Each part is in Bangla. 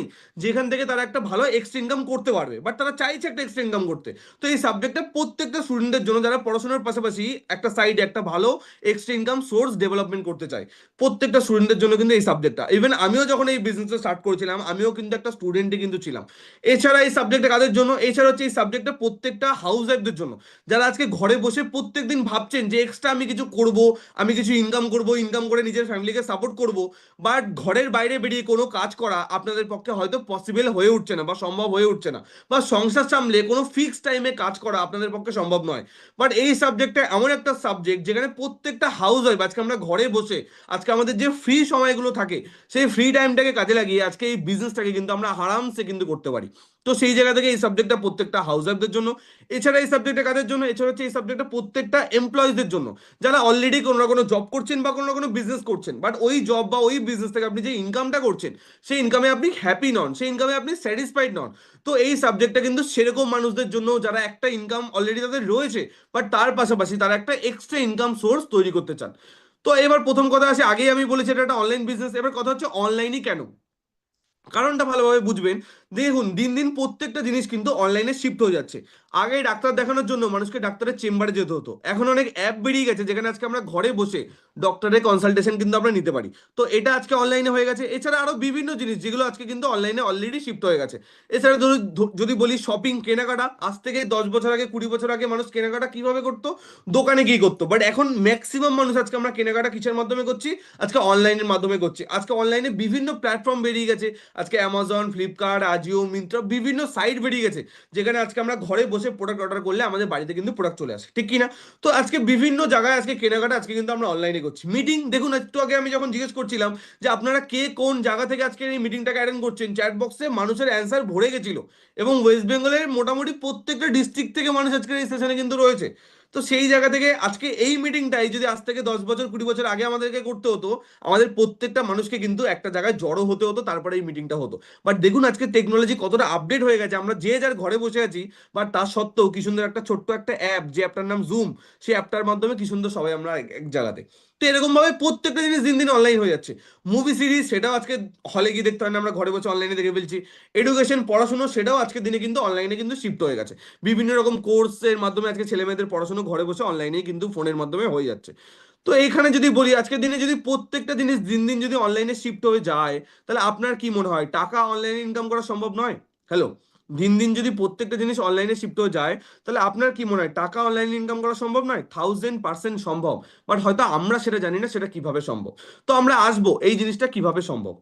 নেই যেখান থেকে তারা একটা ভালো এক্সট্রা ইনকাম করতে পারবে, বাট তারা চাইছে একটা এক্সট্রা ইনকাম করতে। তো এই সাবজেক্টটা প্রত্যেকটা স্টুডেন্টের জন্য যারা পড়াশোনার পাশাপাশি একটা সাইডে একটা ভালো এক্সট্রা ইনকাম সোর্স ডেভেলপমেন্ট করতে চায়, প্রত্যেকটা স্টুডেন্টের জন্য কিন্তু এই সাবজেক্টটা। ইভেন আমিও যখন এই বিজনেসটা স্টার্ট করেছিলাম আমিও কিন্তু একটা স্টুডেন্টই কিন্তু ছিলাম। এছাড়া এই সাবজেক্টটা কাদের জন্য, এছাড়া হচ্ছে এই সাবজেক্টটা প্রত্যেকটা হাউস ওয়াইফদের জন্য, যারা আজকে ঘরে বসে প্রত্যেকদিন ভাবছেন যে এক্সট্রা আমি কিছু করব, আমি কিছু ইনকাম করব, ইনকাম করে নিজের ফ্যামিলিকে সাপোর্ট করব, বাট ঘরের বাইরে বেরিয়ে কোনো কাজ করা আপনাদের পক্ষে হয়তো পসিবল হয়ে উঠছে না বা সম্ভব হয়ে উঠছে না, বা সংসার সামলে কোনো ফিক্সড টাইমে কাজ করা আপনাদের পক্ষে সম্ভব নয়। বাট এই সাবজেক্টটা এমন একটা সাবজেক্ট যেখানে প্রত্যেকটা হাউস ওয়াইফ আজকে আমরা ঘরে বসে আজকে আমাদের যে ফ্রি সময়গুলো থাকে সেই ফ্রি টাইমটাকে কাজে লাগিয়ে আজকে এই বিজনেসটাকে কিন্তু আমরা আরামসে কিন্তু করতে পারি। তো সেই জায়গা থেকে এই সাবজেক্টটা প্রত্যেকটা হাউস ওয়াইফদের জন্য। এছাড়া এই সাবজেক্টটা কাদের জন্য, এছাড়া হচ্ছে এই সাবজেক্টটা প্রত্যেকটা এমপ্লয়িজদের জন্য, যারা অলরেডি কোনো না কোনো জব করছেন বা কোনো না কোনো বিজনেস করছেন, বাট ওই জব বা ওই বিজনেস থেকে আপনি যে ইনকামটা করছেন সেই ইনকামে আপনি হ্যাপি নন, সেই ইনকামে আপনি স্যাটিসফাইড নন। তো এই সাবজেক্টটা কিন্তু সেরকম মানুষদের জন্য যারা একটা ইনকাম অলরেডি তাদের রয়েছে, বাট তার পাশাপাশি তারা একটা এক্সট্রা ইনকাম সোর্স তৈরি করতে চান। তো এবার প্রথম কথা আসে, আগেই আমি বলেছি এটা একটা অনলাইন বিজনেস, এবার কথা হচ্ছে অনলাইনই কেন, কারণটা ভালোভাবে বুঝবেন। দেখুন দিন দিন প্রত্যেকটা জিনিস কিন্তু অনলাইনে শিফট হয়ে যাচ্ছে। আগে ডাক্তার দেখানোর জন্য মানুষকে ডাক্তারের চেম্বারে যেতে হতো, এখন অনেক অ্যাপ বেরিয়ে গেছে যেখানে আজকে আমরা ঘরে বসে ডক্টরের কনসালটেশন কিন্তু আমরা নিতে পারি। তো এটা আজকে অনলাইনে হয়ে গেছে। এছাড়া আরো বিভিন্ন জিনিস যেগুলো আজকে কিন্তু অনলাইনে অলরেডি শিফট হয়ে গেছে। এছাড়া যদি বলি শপিং কেনাকাটা, আজ থেকে 10 বছর আগে 20 বছর আগে মানুষ কেনাকাটা কিভাবে করতো, দোকানে গিয়ে করতো, বাট এখন ম্যাক্সিমাম মানুষ আজকে আমরা কেনাকাটা কিসের মাধ্যমে করছি, আজকে অনলাইনের মাধ্যমে করছি। আজকে অনলাইনে বিভিন্ন প্ল্যাটফর্ম বেরিয়ে গেছে, আজকে অ্যামাজন, ফ্লিপকার্ট, আজিও, মিন্ত্রা, বিভিন্ন সাইট বেরিয়ে গেছে যেখানে আজকে আমরা ঘরে বসে প্রোডাক্ট অর্ডার করলে আমাদের বাড়িতে কিন্তু প্রোডাক্ট চলে আসে, ঠিক কি না? তো আজকে বিভিন্ন জায়গায় আজকে কেনাকাটা আজকে কিন্তু আমরা অনলাইনে করছি। মিটিং দেখুন, একটু আগে আমি যখন জিজ্ঞেস করছিলাম যে আপনারা কে কোন জায়গা থেকে আজকে এই মিটিংটাকে অ্যাটেন্ড করছেন, চ্যাট বক্সে মানুষের অ্যান্সার ভরে গেছিল, এবং ওয়েস্ট বেঙ্গলের মোটামুটি প্রত্যেকটা ডিস্ট্রিক্ট থেকে মানুষ আজকে এই সেশনে কিন্তু রয়েছে। তো সেই জায়গা থেকে আজকে এই মিটিংটাই যদি আজ থেকে 10 বছর 20 বছর আগে আমাদেরকে করতে হতো, আমাদের প্রত্যেকটা মানুষকে কিন্তু একটা জায়গায় জড়ো হতে হতো, তারপরে এই মিটিংটা হতো। বাট দেখুন আজকে টেকনোলজি কতটা আপডেট হয়ে গেছে, আমরা যে যার ঘরে বসে আছি, বাট তার সত্ত্বেও কি সুন্দর একটা ছোট্ট একটা অ্যাপ, যে অ্যাপটার নাম জুম, সেই অ্যাপটার মাধ্যমে কি সুন্দর সবাই আমরা এক এক জায়গাতে। তো এরকম ভাবে প্রত্যেকটা জিনিস দিন দিন অনলাইন হয়ে যাচ্ছে। মুভি সিরিজ সেটাও আজকে হলে গিয়ে দেখতে হয় না, আমরা ঘরে বসে অনলাইনে দেখে ফেলছি। এডুকেশন পড়াশোনা সেটাও আজকের দিনে কিন্তু অনলাইনে কিন্তু শিফট হয়ে গেছে। বিভিন্ন রকম কোর্সের মাধ্যমে আজকে ছেলে মেয়েদের পড়াশোনা ঘরে বসে অনলাইনেই কিন্তু ফোনের মাধ্যমে হয়ে যাচ্ছে। তো এইখানে যদি বলি আজকের দিনে যদি প্রত্যেকটা জিনিস দিন দিন যদি অনলাইনে শিফট হয়ে যায়, তাহলে আপনার কি মনে হয় টাকা অনলাইনে ইনকাম করা সম্ভব নয়? হ্যালো, দিন দিন যদি প্রত্যেকটা জিনিস অনলাইনে শিফট হয়ে যায়, তাহলে আপনার কি মনে হয় টাকা অনলাইনে ইনকাম করা সম্ভব নয়? 1000% সম্ভব, বাট হয়তো আমরা সেটা জানি না সেটা কিভাবে সম্ভব। তো আমরা আসবো এই জিনিসটা কিভাবে সম্ভব।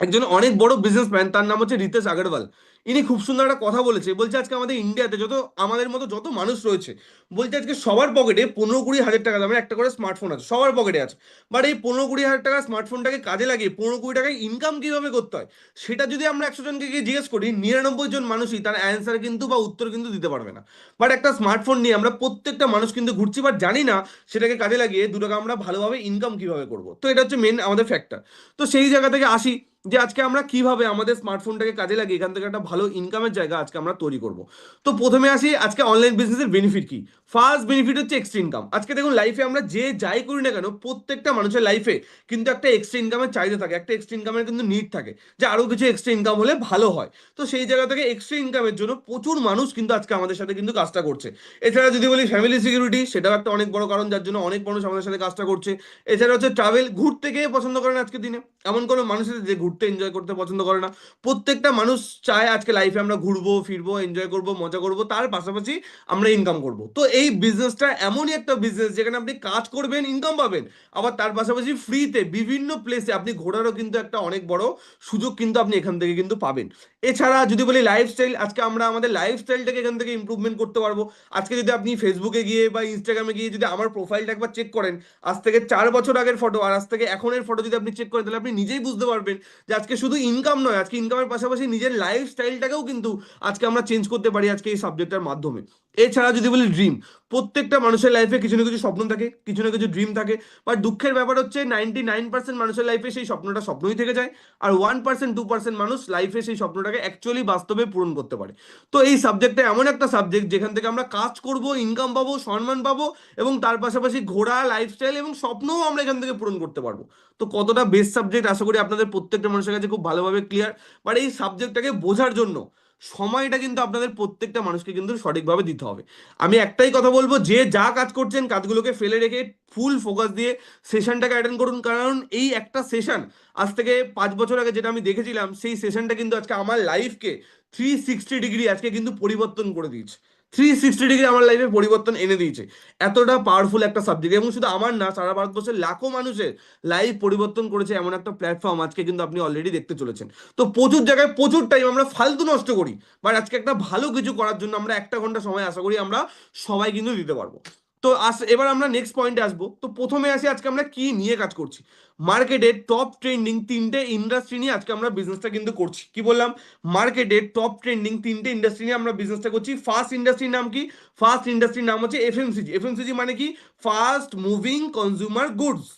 একজন অনেক বড় বিজনেসম্যান, তার নাম হচ্ছে রিতেশ আগরওয়াল। ইনি খুব সুন্দর একটা কথা বলেছে, বলছে আজকে আমাদের ইন্ডিয়াতে যত আমাদের মতো যত মানুষ রয়েছে, বলছে আজকে সবার পকেটে 15-20 হাজার টাকা দামের একটা করে স্মার্টফোন আছে, সবার পকেটে আছে। বাট এই 15-20 হাজার টাকা স্মার্টফোনটাকে কাজে লাগিয়ে 15-20 টাকায় ইনকাম কিভাবে করতে হয়, সেটা যদি আমরা 100 জনকে গিয়ে জিজ্ঞেস করি, 99 জন মানুষই তার অ্যান্সার কিন্তু বা উত্তর কিন্তু দিতে পারবে না। বাট একটা স্মার্টফোন নিয়ে আমরা প্রত্যেকটা মানুষ কিন্তু ঘুরছি, বাট জানি না সেটাকে কাজে লাগিয়ে 2 টাকা আমরা ভালোভাবে ইনকাম কিভাবে করবো। তো এটা হচ্ছে মেন আমাদের ফ্যাক্টর। তো সেই জায়গা থেকে আসি যে আজকে আমরা কিভাবে আমাদের স্মার্টফোনটাকে কাজে লাগিয়ে এখান থেকে একটা ভালো ইনকামের জায়গা আজকে আমরা তৈরি করব। তো প্রথমে আসি আজকে অনলাইন বিজনেসের বেনিফিট কি। ফার্স্ট বেনিফিট হচ্ছে এক্সট্রা ইনকাম। আজকে দেখুন লাইফে আমরা যে যাই করি না কেন, প্রত্যেকটা মানুষের লাইফে কিন্তু একটা এক্সট্রা ইনকামের চাহিদা থাকে, একটা এক্সট্রা ইনকামের কিন্তু নিড থাকে, যে আরো কিছু এক্সট্রা ইনকাম হলে ভালো হয়। তো সেই জায়গা থেকে এক্সট্রা ইনকামের জন্য প্রচুর মানুষ কিন্তু আজকে আমাদের সাথে কিন্তু কাজটা করছে। এছাড়া যদি বলি ফ্যামিলি সিকিউরিটি, সেটাও একটা অনেক বড় কারণ যার জন্য অনেক মানুষ আমাদের সাথে কাজটা করছে। এছাড়া হচ্ছে ট্রাভেল, ঘুরতে গিয়ে পছন্দ করেন আজকের দিনে, এমন কোনো মানুষ আছে যে ঘুরতে এনজয় করতে পছন্দ করে না? প্রত্যেকটা মানুষ চায় আজকে লাইফে আমরা ঘুরবো ফিরবো এনজয় করব মজা করব, তার পাশাপাশি আমরা ইনকাম করব। তো এই বিজনেসটা এমনই একটা বিজনেস যেখানে আপনি কাজ করবেন, ইনকাম পাবেন, আবার তার পাশাপাশি ফ্রিতে বিভিন্ন প্লেসে আপনি ঘোরারও কিন্তু একটা অনেক বড় সুযোগ কিন্তু আপনি এখান থেকে কিন্তু পাবেন। এছাড়া যদি বলি লাইফস্টাইল, আজকে আমরা আমাদের লাইফস্টাইলটাকে এখান থেকে ইমপ্রুভমেন্ট করতে পারবো। আজকে যদি আপনি ফেসবুকে গিয়ে বা ইনস্টাগ্রামে গিয়ে যদি আমার প্রোফাইলটা একবার চেক করেন, আজ থেকে 4 বছর আগের ফটো আর আজ থেকে এখনের ফটো যদি আপনি চেক করেন, তাহলে আপনি নিজেই বুঝতে পারবেন যে আজকে শুধু ইনকাম নয়, আজকে ইনকামের পাশাপাশি নিজের লাইফস্টাইলটাকেও কিন্তু আজকে আমরা চেঞ্জ করতে পারি আজকে এই সাবজেক্টের মাধ্যমে। এছাড়া যদি বলি ড্রিম, প্রত্যেকটা মানুষের লাইফে কিছু না কিছু স্বপ্ন থাকে, কিছু না কিছু ড্রিম থাকে। বাট দুঃখের ব্যাপার হচ্ছে 99% মানুষের লাইফে সেই স্বপ্নটা স্বপ্নই থেকে যায়, আর 1%, 2% মানুষ লাইফে সেই স্বপ্নটাকে অ্যাকচুয়ালি বাস্তবে পূরণ করতে পারে। তো এই সাবজেক্টটা এমন একটা সাবজেক্ট যেখান থেকে আমরা কাজ করব, ইনকাম পাবো, সম্মান পাবো, এবং তার পাশাপাশি ঘোরা, লাইফস্টাইল এবং স্বপ্নও আমরা এখান থেকে পূরণ করতে পারবো। তো কতটা বেস্ট সাবজেক্ট আশা করি আপনাদের প্রত্যেকটা মানুষের কাছে খুব ভালোভাবে ক্লিয়ার। বাট এই সাবজেক্টটাকে বোঝার জন্য সময়টা কিন্তু আপনাদের প্রত্যেকটা মানুষকে কিন্তু সঠিকভাবে দিতে হবে। আমি একটাই কথা বলবো, যে যা কাজ করছেন কাজগুলোকে ফেলে রেখে ফুল ফোকাস দিয়ে সেশনটাকে অ্যাটেন্ড করুন, কারণ এই একটা সেশন আজ থেকে 5 বছর আগে যেটা আমি দেখেছিলাম, সেই সেশনটা কিন্তু আজকে আমার লাইফকে 360 ডিগ্রি আজকে কিন্তু পরিবর্তন করে দিয়েছে। 360 ডিগ্রি আমার লাইফে পরিবর্তন এনে দিয়েছে। এতটা পাওয়ারফুল একটা সাবজেক্ট, এবং শুধু আমার না, সারা ভারতবর্ষের লাখো মানুষের লাইফ পরিবর্তন করেছে এমন একটা প্ল্যাটফর্ম আজকে কিন্তু আপনি অলরেডি দেখতে চলেছেন। তো প্রচুর জায়গায় প্রচুর টাইম আমরা ফালতু নষ্ট করি, বাট আজকে একটা ভালো কিছু করার জন্য আমরা 1 ঘন্টা সময় আশা করি আমরা সবাই কিন্তু দিতে পারবো। তো এবার আমরা নেক্সট পয়েন্টে আসবো। তো প্রথমে আসি আজকে আমরা কি নিয়ে কাজ করছি। মার্কেটের টপ ট্রেন্ডিং 3টে ইন্ডাস্ট্রি নিয়ে আজকে আমরা বিজনেসটা কিন্তু করছি। কি বললাম? মার্কেটের টপ ট্রেন্ডিং 3টে ইন্ডাস্ট্রি নিয়ে আমরা বিজনেসটা করছি। ফার্স্ট ইন্ডাস্ট্রির নাম কি? ফার্স্ট ইন্ডাস্ট্রির নাম হচ্ছে এফএমসিজি। এফএমসিজি মানে কি? Fast moving consumer goods.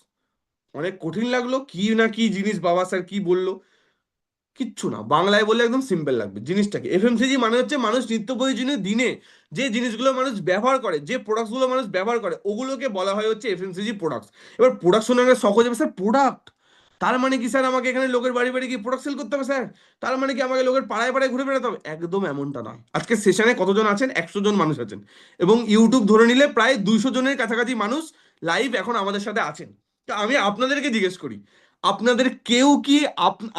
অনেক কঠিন লাগলো, কি না কি জিনিস, বাবা স্যার কি বললো? কিচ্ছু না, বাংলায় বললে একদম সিম্পল লাগবে জিনিসটাকে। এফএমসিজি মানে হচ্ছে মানুষ নিত্য প্রয়োজনীয় দিনে যে জিনিসগুলো মানুষ ব্যবহার করে, যে প্রোডাক্টসগুলো মানুষ ব্যবহার করে, ওগুলোকে বলা হয় হচ্ছে এফএমসিজি প্রোডাক্টস। এবার প্রোডাক্ট শোনার শখ হয়ে যাবে, স্যার প্রোডাক্ট তার মানে কি স্যার আমাকে এখানে লোকের বাড়ি বাড়ি গিয়ে প্রোডাক্ট সেল করতে হবে স্যার? তার মানে কি আমাকে লোকের পাড়ায় পাড়ায় ঘুরে বেড়াতে হবে? একদম এমনটা নয়। আজকে সেশনে কতজন আছেন? 100 জন মানুষ আছেন, এবং ইউটিউব ধরে নিলে প্রায় 200 জনের কাছাকাছি মানুষ লাইভ এখন আমাদের সাথে আছেন। তা আমি আপনাদেরকে জিজ্ঞেস করি, আপনাদের কেউ কি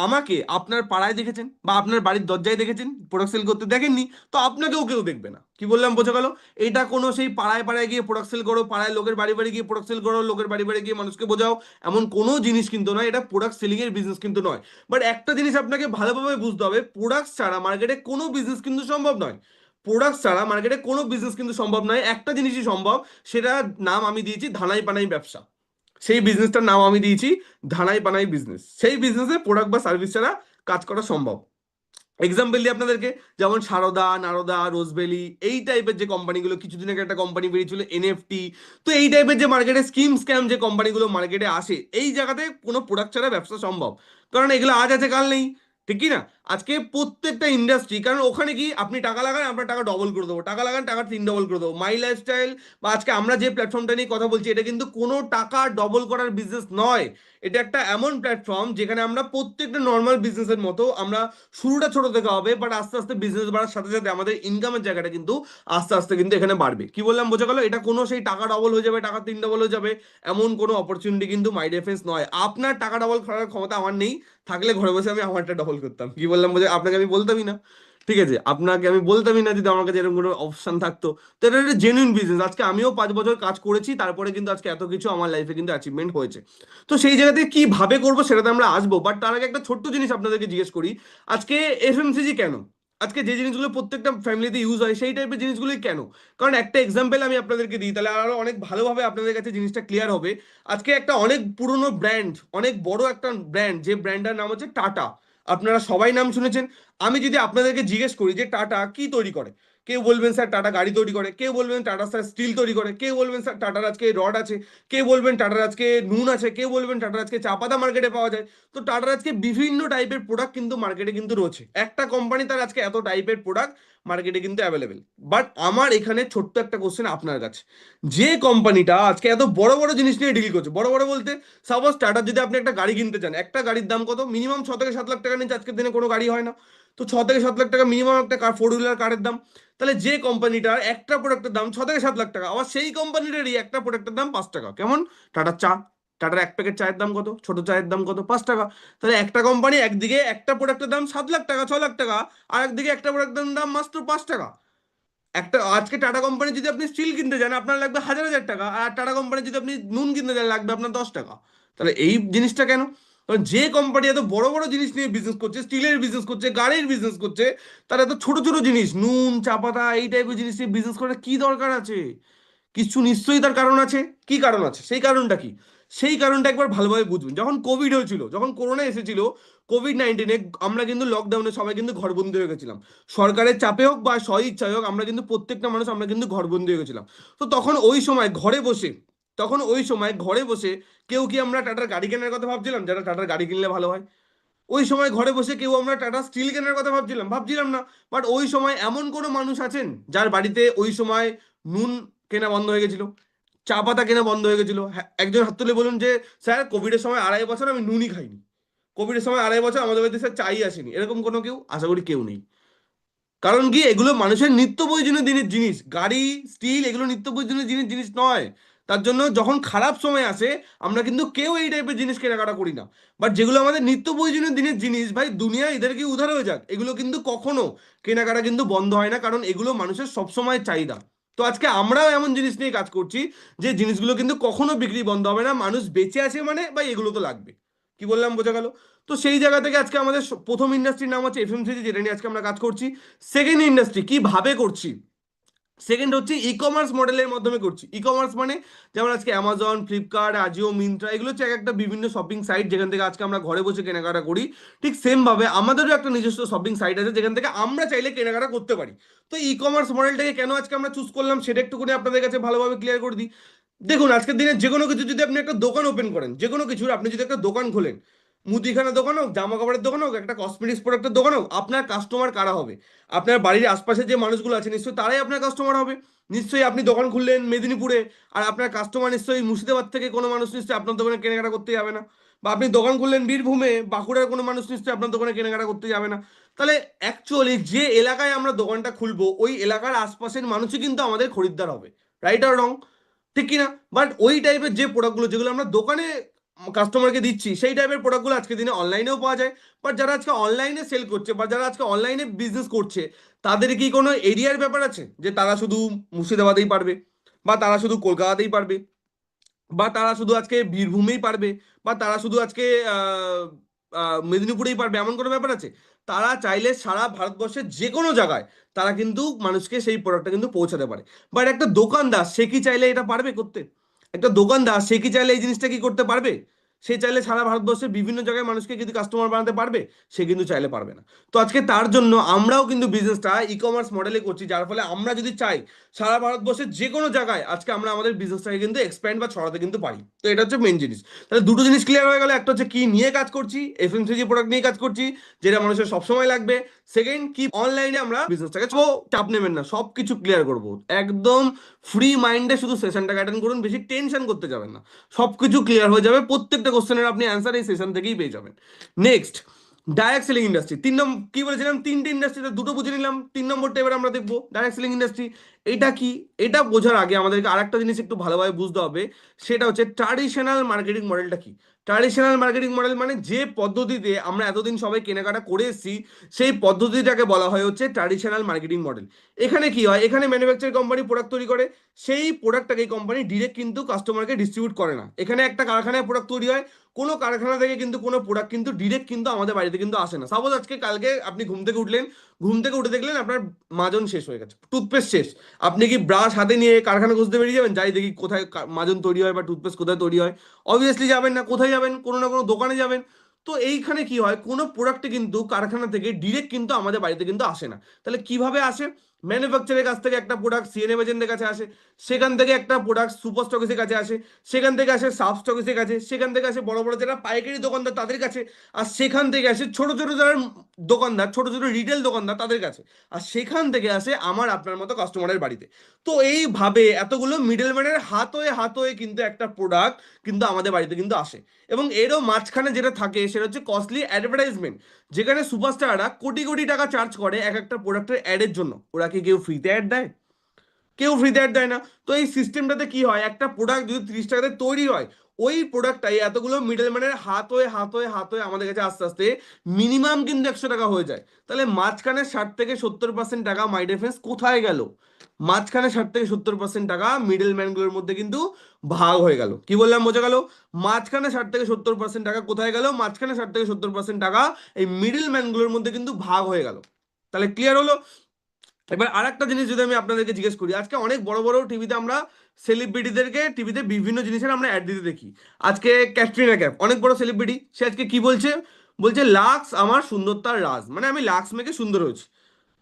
আমাকে আপনার পাড়ায় দেখেছেন বা আপনার বাড়ির দরজায় দেখেছেন? প্রোডাক্ট সেল করতে দেখেননি, তো আপনাকেও কেউ দেখবে না। কি বললাম বোঝা গেল? এটা কোনো সেই পাড়ায় পাড়ায় গিয়ে প্রোডাক্ট সেল করো, পাড়ায় লোকের বাড়ি বাড়ি গিয়ে প্রোডাক্ট সেল করো, লোকের বাড়ি বাড়ি গিয়ে মানুষকে বোঝাও, এমন কোনো জিনিস কিন্তু নয়। এটা প্রোডাক্ট সেলিং এর বিজনেস কিন্তু নয়। বাট একটা জিনিস আপনাকে ভালোভাবে বুঝতে হবে, প্রোডাক্ট ছাড়া মার্কেটে কোনো বিজনেস কিন্তু সম্ভব নয়। প্রোডাক্ট ছাড়া মার্কেটে কোনো বিজনেস কিন্তু সম্ভব নয়। একটা জিনিসই সম্ভব, সেটা নাম আমি দিয়েছি ধানাই পানাই ব্যবসা। সেই বিজনেসটার নাম আমি দিয়েছি ধানাই পানাই বিজনেস। সেই বিজনেসে প্রোডাক্ট বা সার্ভিস ছাড়া কাজ করা সম্ভব। এক্সাম্পল দিই আপনাদেরকে, যেমন সারদা, নারদা, রোজবেলি, এই টাইপের যে কোম্পানিগুলো, কিছুদিন আগে একটা কোম্পানি বেরিয়েছিল এনএফটি। তো এই টাইপের যে মার্কেটে স্কিম স্ক্যাম যে কোম্পানিগুলো মার্কেটে আসে, এই জায়গাতে কোনো প্রোডাক্ট ছাড়া ব্যবসা সম্ভব, কারণ এগুলো আজ আছে কাল নেই। ঠিক কি না? আজকে প্রত্যেকটা ইন্ডাস্ট্রি, কারণ ওখানে কি আপনি টাকা লাগান, আমরা টাকা ডবল করে দেবো, টাকা লাগান টাকা 3 ডবল করে দেবো। মাই লাইফস্টাইল বা আজকে আমরা যে প্ল্যাটফর্মটা নিয়ে কথা বলছি, এটা কিন্তু কোনো টাকা ডবল করার বিজনেস নয়। এটা একটা এমন প্ল্যাটফর্ম যেখানে আমরা প্রত্যেকটা নর্মাল বিজনেসের মতো আমরা শুরুটা ছোট থেকে হবে, বাট আস্তে আস্তে বিজনেস বাড়ার সাথে সাথে আমাদের ইনকামের জায়গাটা কিন্তু আস্তে আস্তে কিন্তু এখানে বাড়বে। কি বললাম বোঝা গেল? এটা কোনো সেই টাকা ডবল হয়ে যাবে, টাকা 3 ডবল হয়ে যাবে, এমন কোনো অপরচুনিটি কিন্তু মাই ডিফেন্স নয়। আপনার টাকা ডবল করার ক্ষমতা আমার নেই, থাকলে ঘরে বসে আমি আমারটা ডবল করতাম। কি বললাম বোঝা? আপনাকে আমি বলতামই না, ঠিক আছে, আপনাকে আমি বলতামই না যদি আমার কাছে এরকম কোনো অপশন থাকতো। তো এটা একটা জেনুইন বিজনেস। আজকে আমিও 5 বছর কাজ করেছি, তারপরে কিন্তু আজকে এত কিছু আমার লাইফে কিন্তু অ্যাচিভমেন্ট হয়েছে। তো সেই জায়গাতে কিভাবে করবো সেটাতে আমরা আসবো, বাট তার আগে একটা ছোট্ট জিনিস আপনাদেরকে জিজ্ঞেস করি, আজকে এফএমসিজি কেন? আজকে যে জিনিসগুলো প্রত্যেকটা ফ্যামিলিতে ইউজ হয় সেই টাইপের জিনিসগুলোই কেন? কারণ একটা এক্সাম্পল আমি আপনাদেরকে দিই, তাহলে আরো অনেক ভালোভাবে আপনাদের কাছে জিনিসটা ক্লিয়ার হবে। আজকে একটা অনেক পুরনো ব্র্যান্ড, অনেক বড় একটা ব্র্যান্ড, যে ব্র্যান্ডটার নাম হচ্ছে টাটা। আপনারা সবাই নাম শুনেছেন। আমি যদি আপনাদেরকে জিজ্ঞেস করি যে টাটা কি তৈরি করে, কেউ বলবেন স্যার টাটা গাড়ি তৈরি করে, কেউ বলবেন টাটা স্যার স্টিল তৈরি করে, কেউ বলবেন স্যার টাটার আজকে রড আছে, কেউ বলবেন টাটার আজকে নুন আছে, কেউ বলবেন টাটার আজকে চা পাতা মার্কেটে পাওয়া যায়। তো টাটার আজকে বিভিন্ন টাইপের প্রোডাক্ট কিন্তু মার্কেটে কিন্তু রয়েছে। একটা কোম্পানি তার আজকে এত টাইপের প্রোডাক্ট মার্কেটে কিন্তু অ্যাভেলেবেল। বাট আমার এখানে ছোট্ট একটা কোশ্চেন আপনার কাছে, যে কোম্পানিটা আজকে এত বড় বড় জিনিস নিয়ে ডিল করছে, বড় বড় বলতে সাপোজ টাটার যদি আপনি একটা গাড়ি কিনতে চান, একটা গাড়ির দাম কত? মিনিমাম 6 থেকে 7 লাখ টাকা নিচে আজকের দিনে কোনো গাড়ি হয় না। তো 6 থেকে 7 লাখ টাকা মিনিমাম একটা কার, 4 হুইলার কারের দাম। তাহলে যে কোম্পানিটার একটা প্রোডাক্টের দাম 6 থেকে 7 লাখ টাকা, আবার সেই কোম্পানিটারই একটা প্রোডাক্টের দাম 5 টাকা, কেমন? টাটার চা, টাটার এক প্যাকেট চায়ের দাম কত? ছোট চায়ের দাম কত? 5 টাকা। তাহলে একটা কোম্পানি একদিকে একটা প্রোডাক্টের দাম 7 লাখ টাকা, 6 লাখ টাকা, আর একদিকে একটা প্রোডাক্টের দাম মাত্র 5 টাকা। একটা আজকে টাটা কোম্পানি যদি আপনি স্টিল কিনতে যান আপনার লাগবে হাজার হাজার টাকা, আর টাটা কোম্পানি যদি আপনি নুন কিনতে যান লাগবে আপনার 10 টাকা। তাহলে এই জিনিসটা কেন? কারণ যে কোম্পানি এত বড় বড় জিনিস নিয়ে বিজনেস করছে, স্টিলের বিজনেস করছে, গাড়ির বিজনেস করছে, তারা এত ছোট ছোট জিনিস, নুন চা পাতা এই টাইপের জিনিস নিয়ে বিজনেস করার কি দরকার আছে? কিছু নিশ্চয়ই তার কারণ আছে। কি কারণ আছে? সেই কারণটা কি? সেই কারণটা একবার ভালোভাবে বুঝবেন। যখন কোভিড হয়েছিল, যখন করোনা এসেছিল, কোভিড-19 আমরা কিন্তু লকডাউনে সবাই কিন্তু ঘরবন্দি হয়ে গেছিলাম। সরকারের চাপে হোক বা স্বইচ্ছায় হোক, আমরা কিন্তু প্রত্যেকটা মানুষ আমরা কিন্তু ঘরবন্দি হয়ে গেছিলাম। তো তখন ওই সময় ঘরে বসে, তখন ওই সময় ঘরে বসে কেউ কি আমরা টাটার গাড়ি কেনার কথা ভাবছিলাম, যারা টাটার গাড়ি কিনলে ভালো হয়? ওই সময় ঘরে বসে কেউ আমরা টাটা স্টিল কেনার কথা ভাবছিলাম? ভাবছিলাম না। বাট ওই সময় এমন কোনো মানুষ আছেন যার বাড়িতে ওই সময় নুন কেনা বন্ধ হয়ে গেছিল, চা পাতা কেনা বন্ধ হয়ে গেছিল? হ্যাঁ, একজন হাত তুলে বলুন যে স্যার কোভিডের সময় 2.5 বছর আমি নুনই খাইনি, কোভিডের সময় 2.5 বছর আমাদের বাড়িতে স্যার চাই আসেনি, এরকম কোনো কেউ? আশা করি কেউ নেই। কারণ কি, এগুলো মানুষের নিত্য প্রয়োজনীয় দিনের জিনিস। গাড়ি, স্টিল, এগুলো নিত্য প্রয়োজনীয় জিনিস জিনিস নয়। তার জন্য যখন খারাপ সময় আসে আমরা কিন্তু কেউ এই টাইপের জিনিস কেনাকাটা করি না। বাট যেগুলো আমাদের নিত্য প্রয়োজনীয় দিনের জিনিস, ভাই দুনিয়া এদেরকে উধার হয়ে যাক, এগুলো কিন্তু কখনো কেনাকাটা কিন্তু বন্ধ হয় না, কারণ এগুলো মানুষের সবসময় চাহিদা। তো আজকে আমরাও এমন জিনিস নিয়ে কাজ করছি যে জিনিসগুলো কিন্তু কখনো বিক্রি বন্ধ হবে না। মানুষ বেঁচে আছে মানে ভাই এগুলো তো লাগবে। কি বললাম, বোঝা গেল? তো সেই জায়গা থেকে আজকে আমাদের প্রথম ইন্ডাস্ট্রির নাম হচ্ছে এফএমসিজি, যেটা নিয়ে আজকে আমরা কাজ করছি। সেকেন্ড ইন্ডাস্ট্রি কিভাবে করছি, সেকেন্ড হচ্ছে ই কমার্স মডেলের মাধ্যমে করছি। ই কমার্স মানে যেমন আজকে অ্যামাজন, ফ্লিপকার্ট, আজিও, মিন্ত্রা, এগুলো হচ্ছে এক একটা বিভিন্ন শপিং সাইট যেখান থেকে আজকে আমরা ঘরে বসে কেনাকাটা করি। ঠিক সেম ভাবে আমাদেরও একটা নিজস্ব শপিং সাইট আছে যেখান থেকে আমরা চাইলে কেনাকাটা করতে পারি। তো ই কমার্স মডেলটাকে কেন আজকে আমরা চুজ করলাম সেটা একটুখানি আপনাদের কাছে ভালোভাবে ক্লিয়ার করে দিই। দেখুন, আজকের দিনে যে কোনো কিছু যদি আপনি একটা দোকান ওপেন করেন, যে কোনো কিছুর আপনি যদি একটা দোকান খোলেন, মুদিখানার দোকান হোক, জামা কাপড়ের দোকান হোক, একটা কসমেটিক্স প্রোডাক্টের দোকান হোক, আপনার কাস্টমার কারা হবে? আপনার বাড়ির আশপাশে যে মানুষগুলো আছে নিশ্চয়ই তারাই আপনার কাস্টমার হবে। নিশ্চয়ই আপনি দোকান খুললেন মেদিনীপুরে, আর আপনার কাস্টমার নিশ্চয়ই মুর্শিদাবাদ থেকে কোনো মানুষ নিশ্চয়ই আপনার দোকানে কেনাকাটা করতে যাবে না। বা আপনি দোকান খুললেন বীরভূমে, বাঁকুড়ার কোনো মানুষ নিশ্চয়ই আপনার দোকানে কেনাকাটা করতে যাবে না। তাহলে অ্যাকচুয়ালি যে এলাকায় আমরা দোকানটা খুলবো ওই এলাকার আশপাশের মানুষই কিন্তু আমাদের খরিদ্দার হবে। রাইট আর রং? ঠিক কিনা? বাট ওই টাইপের যে প্রোডাক্টগুলো যেগুলো আমরা দোকানে কাস্টমারকে দিচ্ছি, সেই টাইপের প্রোডাক্টগুলো আজকে দিনে অনলাইনেও পাওয়া যায়। বাট যারা আজকে অনলাইনে সেল করছে বা যারা আজকে অনলাইনে বিজনেস করছে, তাদের কি কোনো এরিয়ার ব্যাপার আছে যে তারা শুধু মুর্শিদাবাদেই পারবে, বা তারা শুধু কলকাতাতেই পারবে, বা তারা শুধু আজকে বীরভূমেই পারবে, বা তারা শুধু আজকে মেদিনীপুরেই পারবে? এমন কোনো ব্যাপার আছে? তারা চাইলে সারা ভারতবর্ষের যে কোনো জায়গায় তারা কিন্তু মানুষকে সেই প্রোডাক্টটা কিন্তু পৌঁছাতে পারে। বাট একটা দোকানদার সে কি চাইলে এটা পারবে করতে? একটা দোকানদার সে কি চাইলে এই জিনিসটা কি করতে পারবে? সে চাইলে সারা ভারতবর্ষের বিভিন্ন জায়গায় মানুষকে কিন্তু কাস্টমার বানাতে পারবে? সে কিন্তু চাইলে পারবে না। তো আজকে তার জন্য আমরাও কিন্তু বিজনেসটা ই কমার্স মডেলে করছি, যার ফলে আমরা যদি চাই সারা ভারতবর্ষের যে কোনো জায়গায় আজকে আমরা আমাদের বিজনেসটাকে কিন্তু এক্সপ্যান্ড বা ছড়াতে কিন্তু পারি। তো এটা হচ্ছে মেন জিনিস। তাহলে দুটো জিনিস ক্লিয়ার হয়ে গেল, একটা হচ্ছে কি নিয়ে কাজ করছি, এফএমসিজি প্রোডাক্ট নিয়ে কাজ করছি যেটা মানুষের সবসময় লাগবে। সেকেন্ড, কি অনলাইনে আমরা বিজনেসটাকে চাপ নেবেন না, সব কিছু ক্লিয়ার করবো একদম ফ্রি মাইন্ডে। শুধু সেশনটাকে অ্যাটেন্ড করুন, বেশি টেনশন করতে যাবেন না, সব কিছু ক্লিয়ার হয়ে যাবে। প্রত্যেকটা কোশ্চেনের আপনি অ্যান্সার এই সেশন থেকেই পেয়ে যাবেন। Next, direct selling industry. তিন নম্বর কি বলেছিলাম, তিনটে ইন্ডাস্ট্রিতে দুটো বুঝে নিলাম, 3 নম্বরটা এবার আমরা দেখবো ডাইরেক্ট সেলিং ইন্ডাস্ট্রি। এটা কি? এটা বোঝার আগে আমাদেরকে আরেকটা জিনিস একটু ভালোভাবে বুঝতে হবে, সেটা হচ্ছে ট্র্যাডিশনাল মার্কেটিং মডেলটা কি। ট্র্যাডিশনাল মার্কেটিং মডেল মানে যে পদ্ধতিতে আমরা এতদিন সবাই কেনাকাটা করে এসেছি, সেই পদ্ধতিটাকে বলা হয় হচ্ছে ট্র্যাডিশনাল মার্কেটিং মডেল। এখানে কি হয়, এখানে ম্যানুফ্যাকচার কোম্পানি প্রোডাক্ট তৈরি করে, সেই প্রোডাক্টটাকে কোম্পানি ডিরেক্ট কিন্তু কাস্টমারকে ডিস্ট্রিবিউট করে না। এখানে একটা কারখানায় প্রোডাক্ট তৈরি হয়, কোনো কারখানা থেকে কিন্তু কোনো প্রোডাক্ট কিন্তু ডিরেক্ট কিন্তু আমাদের বাড়িতে কিন্তু আসে না। সাপোজ আজকে কালকে আপনি ঘুম থেকে উঠলেন, ঘুম থেকে উঠে দেখলেন আপনার মাজন শেষ হয়ে গেছে, টুথপেস্ট শেষ। আপনি কি ব্রাশ হাতে নিয়ে কারখানা খুঁজতে বেরিয়ে যাবেন, যাই দেখি কোথায় মাজন তৈরি হয় বা টুথপেস্ট কোথায় তৈরি হয়? অবভিয়াসলি যাবেন না। কোথায় যাবেন? কোনো না কোনো দোকানে যাবেন। তো এইখানে কি হয়, কোনো প্রোডাক্টে কিন্তু কারখানা থেকে ডিরেক্ট কিন্তু আমাদের বাড়িতে কিন্তু আসে না। তাহলে কিভাবে আসে? ম্যানুফ্যাকচারের কাছ থেকে একটা প্রোডাক্ট সিএনএম এজেন্টের কাছে আসে, সেখান থেকে একটা প্রোডাক্ট সুপার স্টকের কাছে আসে, সেখান থেকে আসে সাব স্টকের কাছে, সেখান থেকে আসে বড় বড় যারা পাইকারি দোকানদার তাদের কাছে, আর সেখান থেকে আসে ছোট ছোট যারা দোকানদার, ছোট ছোট রিটেল দোকানদার তাদের কাছে, আর সেখান থেকে আসে আমার আপনার মতো কাস্টমারের বাড়িতে। তো এইভাবে এতগুলো মিডলম্যানের হাত হয়ে কিন্তু একটা প্রোডাক্ট কিন্তু আমাদের বাড়িতে কিন্তু আসে। এবং এরও মাঝখানে যেটা থাকে সেটা হচ্ছে কস্টলি অ্যাডভার্টাইজমেন্ট, যেখানে সুপারস্টাররা কোটি কোটি টাকা চার্জ করে এক একটা প্রোডাক্টের অ্যাডের জন্য। ওরা কি কেউ ফ্রিতে অ্যাড দেয়? কেউ ফ্রিতে অ্যাড দেয় না। তো এই সিস্টেমটাতে কি হয়, একটা প্রোডাক্ট যদি 30 টাকাতে তৈরি হয়, ওই প্রোডাক্টটাই এতগুলো মিডলম্যানের হাত হয়ে আমাদের কাছে আস্তে আস্তে মিনিমাম কিন্তু 100 টাকা হয়ে যায়। তাহলে মাঝখানে 60 থেকে 70% টাকা মাই ডিফেন্স কোথায় গেল? মাঝখানে 60 থেকে 70% টাকা মিডল ম্যানগুলোর মধ্যে কিন্তু ভাগ হয়ে গেল। কি বললাম, বোঝা গেল? মাঝখানে 60 থেকে 70% টাকা কোথায় গেল? মাঝখানে 60 থেকে 70% টাকা এই মিডল ম্যানগুলোর মধ্যে কিন্তু ভাগ হয়ে গেল। তাহলে ক্লিয়ার হলো? এবার আর একটা জিনিস যদি আমি আপনাদেরকে জিজ্ঞেস করি, আজকে অনেক বড় বড় টিভিতে আমরা সেলিব্রিটিদেরকে টিভিতে বিভিন্ন জিনিসের আমরা অ্যাড দিতে দেখি। আজকে ক্যাটরিনা ক্যাফ অনেক বড় সেলিব্রিটি, সে আজকে কি বলছে? বলছে লাক্স আমার সুন্দরতার রাজ, মানে আমি লাক্স মেখে সুন্দর হয়েছি।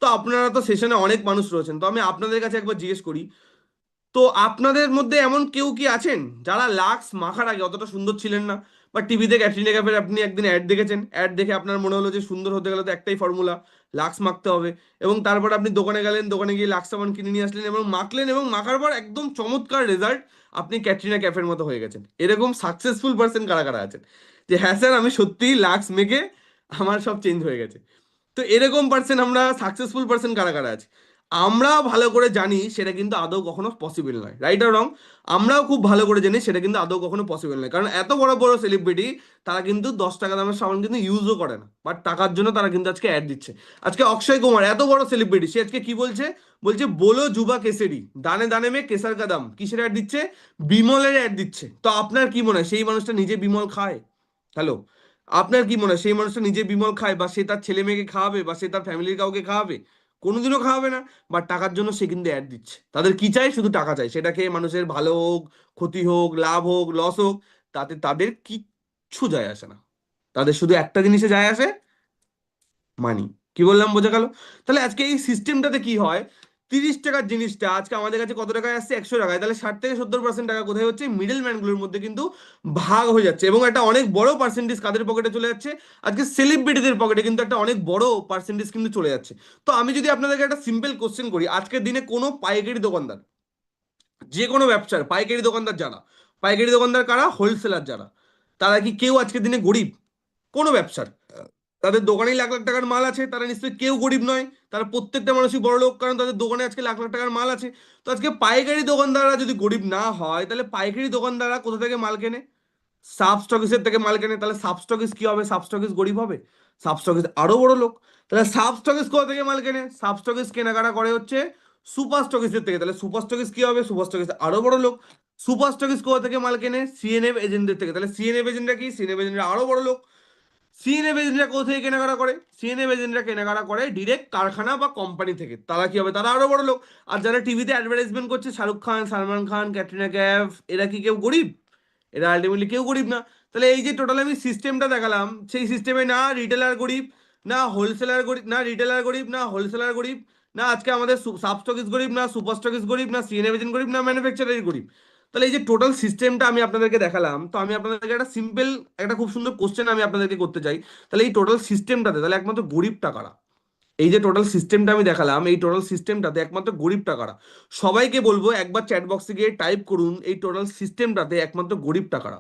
তো আপনারা তো সেশনে অনেক মানুষ রয়েছেন, তো আমি আপনাদের কাছে একবার জিজ্ঞেস করি, তো আপনাদের মধ্যে এমন কেউ কি আছেন যারা লাক্স মাখার আগে অতটা সুন্দর ছিলেন না? বা টিভিতে ক্যাটরিনা কাইফের আপনি একদিন অ্যাড দেখেছেন, অ্যাড দেখে আপনার মনে হলো যে সুন্দর হতে গেলে তো একটাই ফর্মুলা, লাক্স মাখতে হবে। এবং তারপর আপনি দোকানে গেলেন, দোকানে গিয়ে লাক্স সাবান কিনে নিয়ে আসলেন এবং মাখলেন, এবং মাখার পর একদম চমৎকার রেজাল্ট, আপনি ক্যাটরিনা ক্যাফের মতো হয়ে গেছেন। এরকম সাকসেসফুল পার্সন কারা কারা আছেন যে হ্যাঁ স্যার আমি সত্যিই লাক্স মেখে আমার সব চেঞ্জ হয়ে গেছে? তো এরকম পার্সন, আমরা সাকসেসফুল পার্সন কারা কারা আছে আমরা ভালো করে জানি সেটা কিন্তু আদৌ কখনো পসিবল নয়, রাইট আর রং? আমরাও খুব ভালো করে জানি সেটা কিন্তু আদৌ কখনো পসিবল নয়, কারণ এত বড় বড় সেলিব্রিটি তারা কিন্তু 10 টাকা দামের সাবান কিন্তু ইউজও করে না, বাট টাকার জন্য তারা কিন্তু আজকে অ্যাড দিচ্ছে। আজকে অক্ষয় কুমার এত বড় সেলিব্রিটি, সে আজকে কি বলছে? বলছে বলো যুবা কেসেরি দানে দানে মে কেসার কাদাম, কিসের অ্যাড দিচ্ছে? বিমলের অ্যাড দিচ্ছে। তো আপনার কি মনে হয় সেই মানুষটা নিজে বিমল খায়? হ্যালো, আপনার কি মনে হয় সেই মানুষটা নিজে বিমল খায়, বা সে তার ছেলে মেয়েকে খাওয়াবে, বা সে তার ফ্যামিলির কাউকে খাওয়াবে? কোনোদিনও খাওয়াবে না। বা টাকার জন্য সে কিন্তু অ্যাড দিচ্ছে। তাদের কি চাই? শুধু টাকা চাই, সেটাকে মানুষের ভালো হোক, ক্ষতি হোক, লাভ হোক, লস হোক, তাতে তাদের কিচ্ছু যায় আসে না। তাদের শুধু একটা জিনিসে যায় আসে, মানি। কি বললাম, বোঝা গেল? তাহলে আজকে এই সিস্টেমটাতে কি হয়, 30 টাকার জিনিসটা আজকে আমাদের কাছে কত টাকায় আসছে? 100 টাকায়। তাহলে 60 থেকে 70% টাকা কোথায় হচ্ছে? মিডল ম্যানগুলোর মধ্যে কিন্তু ভাগ হয়ে যাচ্ছে, এবং একটা অনেক বড় পার্সেন্টেজ কাদের পকেটে চলে যাচ্ছে? আজকে সেলিব্রিটিদের পকেটে কিন্তু একটা অনেক বড় পার্সেন্টেজ কিন্তু চলে যাচ্ছে। তো আমি যদি আপনাদেরকে একটা সিম্পল কোশ্চেন করি, আজকের দিনে কোনো পাইকারি দোকানদার, যে কোনো ব্যবসার পাইকারি দোকানদার যারা, পাইকারি দোকানদার কারা? হোলসেলার যারা, তারা কি কেউ আজকের দিনে গরিব? কোনো ব্যবসার, তাদের দোকানেই লাখ লাখ টাকার মাল আছে, তারা নিশ্চয়ই কেউ গরিব নয়। তারা প্রত্যেকটা মানুষই বড় লোক, কারণ তাদের দোকানে আজকে লাখ লাখ টাকার মাল আছে। তো আজকে পাইকারি দোকানদাররা যদি গরিব না হয়, তাহলে পাইকারি দোকানদাররা কোথা থেকে মাল কেনে? সাব স্টকিসের থেকে মাল কেনে। তাহলে সাব স্টকিস কি হবে? সাব স্টকিস গরিব হবে? সাব স্টকিস আরো বড় লোক। তাহলে সাব স্টকিস কোথা থেকে মাল কেনে? সাব স্টকিস কেনাকাটা করে হচ্ছে সুপার স্টকিসের থেকে। তাহলে সুপার স্টকিস কি হবে? সুপার স্টকিস আরো বড় লোক। সুপার স্টকিস কোথা থেকে মাল কেনে? সিএনএফ এজেন্টদের থেকে। তাহলে সিএনএফ এজেন্টরা কি? সিএনএফ এজেন্টরা আরো বড় লোক। সিএনএফ এজেন্টরা কোথা থেকে কেনাকাটা করে? সিএনএফ এজেন্টরা কেনাকাটা করে ডিরেক্ট কারখানা বা কোম্পানি থেকে। তারা কি হবে? তারা আরো বড় লোক। আর যারা টিভিতে অ্যাডভার্টাইজমেন্ট করছে, শাহরুখ খান, সালমান খান, ক্যাটরিনা ক্যাফ, এরা কি কেউ গরিব? এরা আলটিমেটলি কেউ গরিব না। তাহলে এই যে টোটাল আমি সিস্টেমটা দেখালাম, সেই সিস্টেমে না রিটেলার গরিব, না হোলসেলার গরিব, না রিটেলার গরিব, না হোলসেলার গরিব, না আজকে আমাদের সাব স্টকিস গরিব, না সুপার স্টকিস গরিব, না সিএনএফ এজেন্ট গরিব, না ম্যানুফ্যাকচারার গরিব। তাহলে এই যে টোটাল সিস্টেমটা আমি আপনাদেরকে দেখালাম, তো আমি আপনাদেরকে একটা সিম্পল, একটা খুব সুন্দর কোশ্চেন আমি আপনাদেরকে করতে চাই। তাহলে এই টোটাল সিস্টেমটাতে তাহলে একমাত্র গরিব টাকারা, এই যে টোটাল সিস্টেমটা আমি দেখালাম, এই টোটাল সিস্টেমটাতে একমাত্র গরিব টাকারা। সবাইকে বলবো একবার চ্যাট বক্সে গিয়ে টাইপ করুন এই টোটাল সিস্টেমটাতে একমাত্র গরিব টাকারা।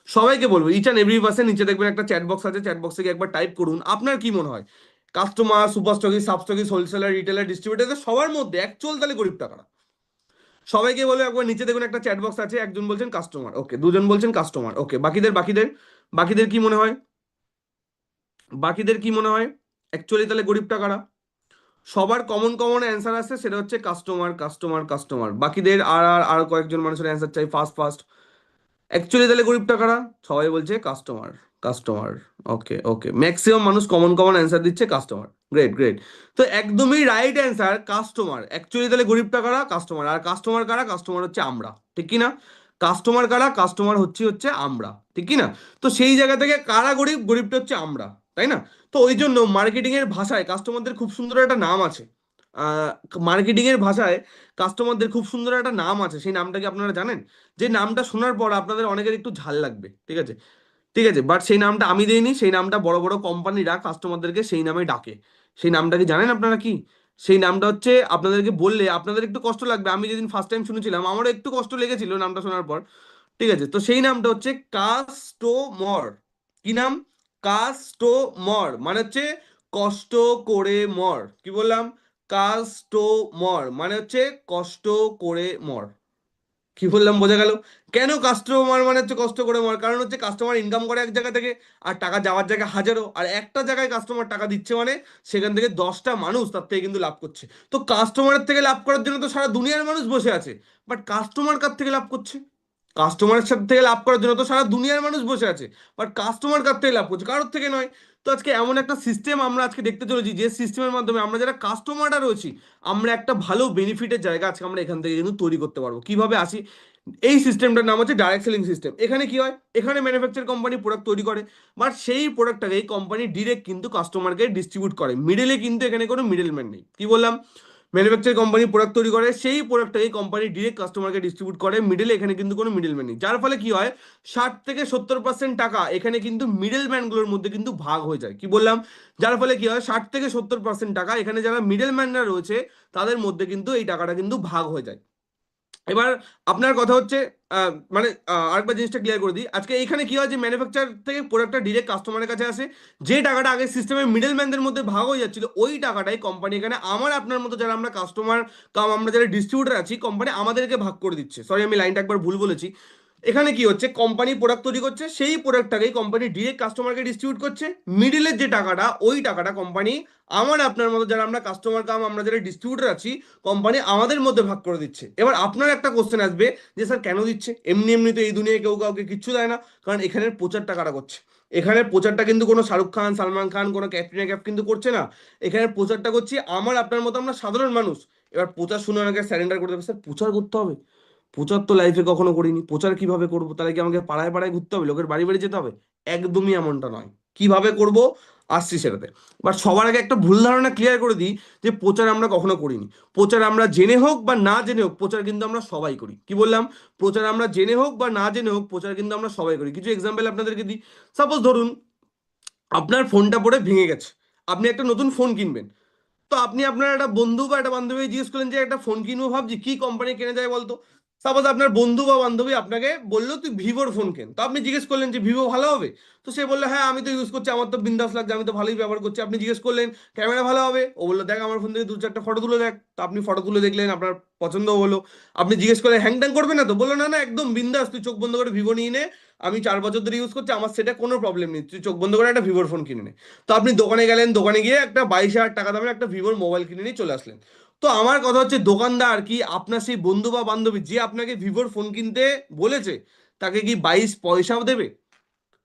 সবাইকে বলবো, ইচ অ্যান্ড এভরি পার্সন, নিচে দেখবেন একটা চ্যাট বক্স আছে, চ্যাট বক্সে গিয়ে একবার টাইপ করুন আপনার কি মনে হয় customer, super stockists, sub stockists, wholesaler, retailer, distributor, সবার মধ্যে অ্যাকচুয়াল তাহলে গরিব টাকারা। সবাইকে বলবো একবার, নিচে দেখুন একটা চ্যাট বক্স আছে, একজন বলছেন কাস্টমার, ওকে, দুজন বলছেন কাস্টমার, ওকে, বাকিদের বাকিদের বাকিদের কি মনে হয়? বাকিদের কি মনে হয় অ্যাকচুয়ালি তাহলে গরিব টাকারা? সবার কমন কমন অ্যান্সার আসছে, সেটা হচ্ছে কাস্টমার, কাস্টমার, কাস্টমার। বাকিদের আর আর আর কয়েকজন মানুষের অ্যান্সার চাই ফার্স্ট ফার্স্ট। অ্যাকচুয়ালি তাহলে গরিব টাকারা সবাই বলছে কাস্টমার, কাস্টমার। ওকে ওকে, ম্যাক্সিমাম মানুষ কমন কমন অ্যান্সার দিচ্ছে কাস্টমার। Great great. তো একদমই রাইট অ্যান্সার কাস্টমার। অ্যাকচুয়ালি তাহলে গরিব টাকারা কাস্টমার। আর কাস্টমার কারা? কাস্টমার হচ্ছে আমরা, ঠিক কি না? কাস্টমার কারা? কাস্টমার হচ্ছে হচ্ছে আমরা, ঠিক কি না? তো সেই জায়গা থেকে কারা গরিব? গরিবটা হচ্ছে আমরা, তাই না? তো ওই জন্য মার্কেটিং এর ভাষায় কাস্টমারদের খুব সুন্দর একটা নাম আছে। মার্কেটিং এর ভাষায় কাস্টমারদের খুব সুন্দর একটা নাম আছে, সেই নামটা কি আপনারা জানেন? যে নামটা শোনার পর আপনাদের অনেকের একটু ঝাল লাগবে, ঠিক আছে, ঠিক আছে, বাট সেই নামটা আমি দেইনি, সেই নামটা বড় বড় কোম্পানিরা কাস্টমারদেরকে সেই নামে ডাকে। সেই নামটা কি জানেন আপনারা? কি সেই নামটা হচ্ছে, আপনাদেরকে বললে আপনাদের একটু কষ্ট লাগবে। আমি যেদিন ফার্স্ট টাইম শুনেছিলাম আমারও একটু কষ্ট লেগেছিল নামটা শোনার পর, ঠিক আছে। তো সেই নামটা হচ্ছে কাস্টোমর। কি নাম? কাস্টোমর মানে হচ্ছে কষ্ট করে মর। কি বললাম? কাস্টোমর মানে হচ্ছে কষ্ট করে মর। কি বললাম, বোঝা গেল? কেন কাস্টমার মানে হচ্ছে কষ্ট করে মর? কারণ হচ্ছে কাস্টমার ইনকাম করে এক জায়গা থেকে, আর টাকা যাওয়ার জায়গায় হাজারো, আর একটা জায়গায় কাস্টমার টাকা দিচ্ছে মানে সেখান থেকে 10টা মানুষ তার থেকে কিন্তু লাভ করছে। তো কাস্টমারের থেকে লাভ করার জন্য তো সারা দুনিয়ার মানুষ বসে আছে, বাট কাস্টমার কার থেকে লাভ করছে? কাস্টমারের সাথে থেকে লাভ করার জন্য তো সারা দুনিয়ার মানুষ বসে আছে, বাট কাস্টমার কার থেকে লাভ করছে? কারোর থেকে নয়। তো আজকে এমন একটা সিস্টেম আমরা আজকে দেখতে চলেছি, যে সিস্টেমের মাধ্যমে আমরা যারা কাস্টমাররা রয়েছি, আমরা একটা ভালো বেনিফিটের জায়গা আজকে আমরা এখান থেকে কিন্তু তৈরি করতে পারবো। কিভাবে আসি? এই সিস্টেমটার নাম হচ্ছে ডাইরেক্ট সেলিং সিস্টেম। এখানে কি হয়, এখানে ম্যানুফ্যাকচার কোম্পানি প্রোডাক্ট তৈরি করে, বাট সেই প্রোডাক্টটাকে কোম্পানি ডিরেক্ট কিন্তু কাস্টমারকে ডিস্ট্রিবিউট করে, মিডলে কিন্তু এখানে কোনো মিডলম্যান নেই। কি বললাম? ম্যানুফ্যাকচার কোম্পানি প্রোডাক্ট তৈরি করে, সেই প্রোডাক্টটাকে কোম্পানি ডিরেক্ট কাস্টমারকে ডিস্ট্রিবিউট করে, মিডলে এখানে কিন্তু কোনো মিডলম্যান নেই। যার ফলে কি হয়, 60 থেকে 70% টাকা এখানে কিন্তু মিডল ম্যানগুলোর মধ্যে কিন্তু ভাগ হয়ে যায়। কি বললাম? যার ফলে কি হয়, 60 থেকে 70% টাকা এখানে যারা মিডল ম্যানরা রয়েছে তাদের মধ্যে কিন্তু এই টাকাটা কিন্তু ভাগ হয়ে যায়। এবার আপনার কথা হচ্ছে, মানে আরেকবার জিনিসটা ক্লিয়ার করে দিই। আজকে এইখানে কি হয়, যে ম্যানুফ্যাকচার থেকে প্রোডাক্টটা ডিরেক্ট কাস্টমারের কাছে আসে, যে টাকাটা আগে সিস্টেমের মিডল ম্যানদের মধ্যে ভাগ হয়ে যাচ্ছিল, ওই টাকাটাই কোম্পানি এখানে আমার আপনার মতো যারা আমরা কাস্টমার কাম আমরা যারা ডিস্ট্রিবিউটার আছি, কোম্পানি আমাদেরকে ভাগ করে দিচ্ছে। সরি, আমি লাইনটা একবার ভুল বলেছি। এখানে কি হচ্ছে, কোম্পানি প্রোডাক্ট তৈরি করছে, সেই প্রোডাক্টটাকেই কোম্পানি ডিরেক্ট কাস্টমারকে ডিস্ট্রিবিউট করছে। মিডিলের যে টাকাটা, ওই টাকাটা কোম্পানি আমার আপনার মতো যারা আমরা কাস্টমার কাম আমরা যারা ডিস্ট্রিবিউটার আছি, কোম্পানি আমাদের মধ্যে ভাগ করে দিচ্ছে। এবার আপনার একটা কোশ্চেন আসবে, যে স্যার কেন দিচ্ছে? এমনি এমনি তো এই দুনিয়ায় কেউ কাউকে কিচ্ছু দেয় না। কারণ এখানের প্রচার টাকাটা করছে। এখানের প্রচারটা কিন্তু কোনো শাহরুখ খান, সালমান খান, কোনো ক্যাটরিনা ক্যাফ কিন্তু করছে না। এখানের প্রচারটা করছি আমার আপনার মতো আমরা সাধারণ মানুষ। এবার প্রচার শুনে অনেকে স্যারেন্ডার করে দেবে, স্যার প্রচার করতে হবে? প্রচার তো লাইফে কখনো করিনি, প্রচার কিভাবে করবো? তাহলে কি আমাকে পাড়ায় পাড়ায় ঘুরতে হবে, লোকের বাড়ি বাড়ি যেতে হবে? একদমই এমনটা নয়। কিভাবে করব, আসছি সেটাতে। বাট সবার আগে একটা ভুল ধারণা ক্লিয়ার করে দিই, যে প্রচার আমরা কখনো করিনি। প্রচার আমরা জেনে হোক বা না জেনে হোক, প্রচার কিন্তু আমরা সবাই করি। কি বললাম? প্রচার আমরা জেনে হোক বা না জেনে হোক, প্রচার কিন্তু আমরা সবাই করি। কিছু এক্সাম্পল আপনাদেরকে দিই। সাপোজ ধরুন, আপনার ফোনটা পড়ে ভেঙে গেছে, আপনি একটা নতুন ফোন কিনবেন। তো আপনি আপনার একটা বন্ধু বা একটা বান্ধবী জিজ্ঞেস করলেন, যে একটা ফোন কিনবো ভাবছি, কি কোম্পানি কেনা যায় বলতো? সাপোজ আপনার বন্ধু বা বান্ধবী আপনাকে বললো তুই ভিভোর ফোন কেন। তো আপনি জিজ্ঞেস করলেন যে ভিভো ভালো হবে? তো সে বললো হ্যাঁ, আমি তো ইউজ করছি, আমার তো বিন্দাস লাগছে, আমি তো ভালোই ব্যবহার করছি। আপনি জিজ্ঞেস করলেন ক্যামেরা ভালো হবে? ও বললো দেখ আমার ফোন থেকে দু চারটা ফটো তুলে দেখ। তো আপনি ফটো তুলে দেখলেন, আপনার পছন্দ হলো। আপনি জিজ্ঞেস করলেন হ্যাং ট্যাং করবে না তো? বললো না না, একদম বিন্দাস, তুই চোখ বন্ধ করে ভিভো নিয়ে নে, আমি 4 বছর ধরে ইউজ করছি, আমার সেটা কোনো প্রবলেম নেই, তুই চোখ বন্ধ করে একটা ভিভোর ফোন কিনে নে। তো আপনি দোকানে গেলেন, দোকানে গিয়ে একটা 22,000 টাকা দামের একটা ভিভোর মোবাইল কিনে নিয়ে চলে আসলেন। তো আমার কথা হচ্ছে, দোকানদার কি আপনার সেই বন্ধু বা বান্ধবী যে আপনাকে ভিভোর ফোন কিনতে বলেছে, তাকে কি 22 পয়সাও দেবে?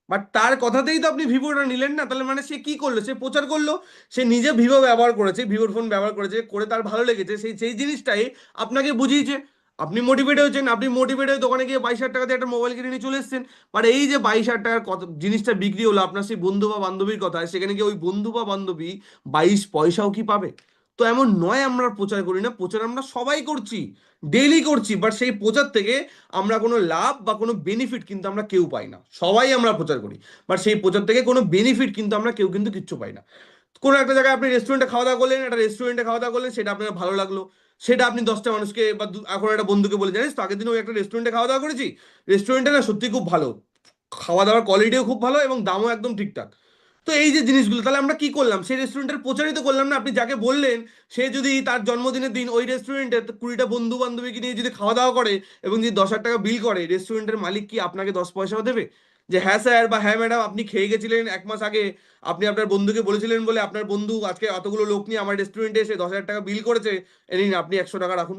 বাট তার কথাতেই তো আপনি ভিভোটা নিলেন না। তাহলে মানে সে কি করলো? সে প্রচার করলো। সে নিজে ভিভো ব্যবহার করেছে, ভিভোর ফোন ব্যবহার করেছে, করে তার ভালো লেগেছে, সেই সেই জিনিসটাই আপনাকে বুঝিয়েছে। আপনি মোটিভেট হয়েছেন, আপনি মোটিভেট হয়ে দোকানে গিয়ে 22,000 টাকা দিয়ে একটা মোবাইল কিনে নিয়ে চলে এসেছেন। বাট এই যে 22,000 টাকার কত জিনিসটা বিক্রি হলো আপনার সেই বন্ধু বা বান্ধবীর কথায়, সেখানে গিয়ে ওই বন্ধু বা বান্ধবী 22 পয়সাও কি পাবে? তো এমন নয় আমরা প্রচার করি না, প্রচার আমরা সবাই করছি, ডেইলি করছি। বাট সেই প্রচার থেকে আমরা কোনো লাভ বা কোনো বেনিফিট কিন্তু আমরা কেউ পাই না। সবাই আমরা প্রচার করি, বাট সেই প্রচার থেকে কোনো বেনিফিট কিন্তু আমরা কেউ কিন্তু কিচ্ছু পাই না। কোনো একটা জায়গায় আপনি রেস্টুরেন্টে খাওয়া দাওয়া করলেন, একটা রেস্টুরেন্টে খাওয়া দাওয়া করলেন, সেটা আপনার ভালো লাগলো, সেটা আপনি 10টা মানুষকে বা এখন একটা বন্ধুকে বলে, জানিস তো আগের দিন ওই একটা রেস্টুরেন্টে খাওয়া দাওয়া করেছি, রেস্টুরেন্টে না সত্যি খুব ভালো, খাওয়া দাওয়ার কোয়ালিটিও খুব ভালো এবং দামও একদম ঠিকঠাক। তো এই যে জিনিসগুলো, তাহলে আমরা কি করলাম? সেই রেস্টুরেন্টের প্রচারিত করলাম না। আপনি যাকে বললেন, সে যদি তার জন্মদিনের দিন ওই রেস্টুরেন্টে 20টা বন্ধু বান্ধবীকে নিয়ে যদি খাওয়া দাওয়া করে এবং যদি 10,000 টাকা বিল করে, রেস্টুরেন্টের মালিক কি আপনাকে 10 পয়সাও দেবে? যে হ্যাঁ স্যার বা হ্যাঁ ম্যাডাম, আপনি খেয়ে গেছিলেন 1 মাস আগে, আপনি আপনার বন্ধুকে বলেছিলেন বলে আপনার বন্ধু আজকে অতগুলো লোক নিয়ে আমার রেস্টুরেন্টে এসে 10,000 টাকা বিল করেছে, এই নিন আপনি 100 টাকা রাখুন,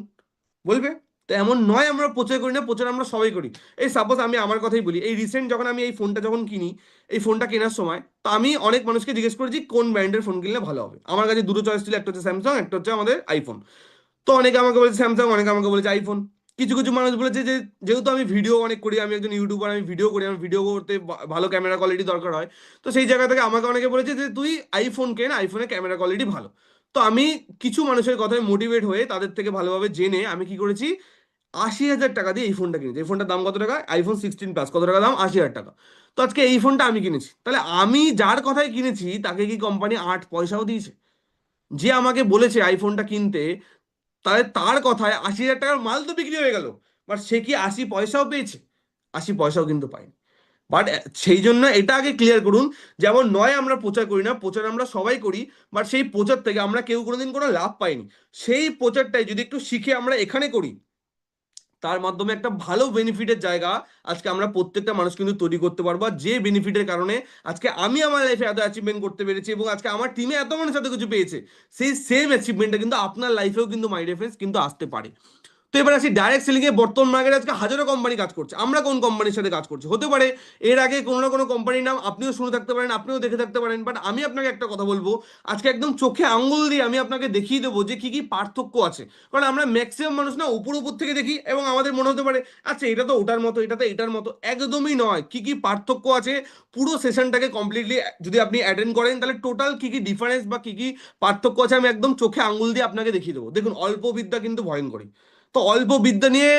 বলবে? তো এমন নয় আমরা প্রচার করি না, প্রচার আমরা সবাই করি। এই সাপোজ আমি আমার কথাই বলি, এই রিসেন্ট যখন আমি এই ফোনটা যখন কিনি, এই ফোনটা কেনার সময় তো আমি অনেক মানুষকে জিজ্ঞেস করেছি কোন ব্র্যান্ডের ফোন কিনলে ভালো হবে। আমার কাছে দুটো চয়েস ছিল, একটা হচ্ছে স্যামসাং, একটা হচ্ছে আমাদের আইফোন। তো অনেকে আমাকে বলেছে স্যামসাং, অনেকে আমাকে বলেছে আইফোন। কিছু কিছু মানুষ বলেছে যে যেহেতু আমি ভিডিও অনেক করি, আমি একজন ইউটিউবার, আমি ভিডিও করি, আমার ভিডিও করতে ভালো ক্যামেরা কোয়ালিটি দরকার হয়। তো সেই জায়গা থেকে আমাকে অনেকে বলেছে যে তুই আইফোন কেন, আইফোনের ক্যামেরা কোয়ালিটি ভালো। তো আমি কিছু মানুষের কথায় মোটিভেট হয়ে তাদের থেকে ভালোভাবে জেনে আমি কি করেছি, 80,000 টাকা দিয়ে এই ফোনটা কিনেছি। এই ফোনটার দাম কত টাকা? আইফোন 16 প্লাস কত টাকা দাম? 80,000 টাকা। তো আজকে এই ফোনটা আমি কিনেছি, তাহলে আমি যার কথায় কিনেছি তাকে কি কোম্পানি 8 পয়সাও দিয়েছে? যে আমাকে বলেছে আইফোনটা কিনতে, তাহলে তার কথায় 80,000 টাকার মাল তো বিক্রি হয়ে গেল, বাট সে কি 80 পয়সাও পেয়েছে? 80 পয়সাও কিন্তু পায়নি। বাট সেই জন্য এটা আগে ক্লিয়ার করুন, যেমন নয় আমরা প্রচার করি না, প্রচার আমরা সবাই করি, বাট সেই প্রচার থেকে আমরা কেউ কোনোদিন কোনো লাভ পাইনি। সেই প্রচারটাই যদি একটু শিখে আমরা এখানে করি, তার মাধ্যমে একটা ভালো বেনিফিটের জায়গা আজকে আমরা প্রত্যেকটা মানুষ কিন্তু তৈরি করতে পারবো। আর যে বেনিফিটের কারণে আজকে আমি আমার লাইফে এত অ্যাচিভমেন্ট করতে পেরেছি এবং আজকে আমার টিমে এত মানুষ এত কিছু পেয়েছে, সেই সেম অ্যাচিভমেন্টটা কিন্তু আপনার লাইফেও কিন্তু মাই ডিয়ার ফ্রেন্ডস কিন্তু আসতে পারে। তো এবার আসি ডাইরেক্ট সেলিং এ বর্তমান মার্কেটে আজকে হাজারো কোম্পানি কাজ করছে, আমরা কোন কোম্পানির সাথে কাজ করছি? হতে পারে এর আগে কোনো না কোনো কোম্পানির নাম আপনিও শুনে থাকতে পারেন, আপনিও দেখে থাকতে পারেন, বাট আমি আপনাকে একটা কথা বলবো, আজকে একদম চোখে আঙ্গুল দিয়ে আমি আপনাকে দেখিয়ে দেবো যে কি কি পার্থক্য আছে। কারণ আমরা ম্যাক্সিমাম মানুষ না উপর উপর থেকে দেখি এবং আমাদের মনে হতে পারে আচ্ছা এটা তো ওটার মতো, এটা তো এটার মতো, একদমই নয়। কি কি পার্থক্য আছে পুরো সেশনটাকে কমপ্লিটলি যদি আপনি অ্যাটেন্ড করেন তাহলে টোটাল কি কি ডিফারেন্স বা কি কি পার্থক্য আছে আমি একদম চোখে আঙ্গুল দিয়ে আপনাকে দেখিয়ে দেবো। দেখুন, অল্প বিদ্যা কিন্তু ভয়ঙ্করী। তো অল্প বিদ্যা নিয়ে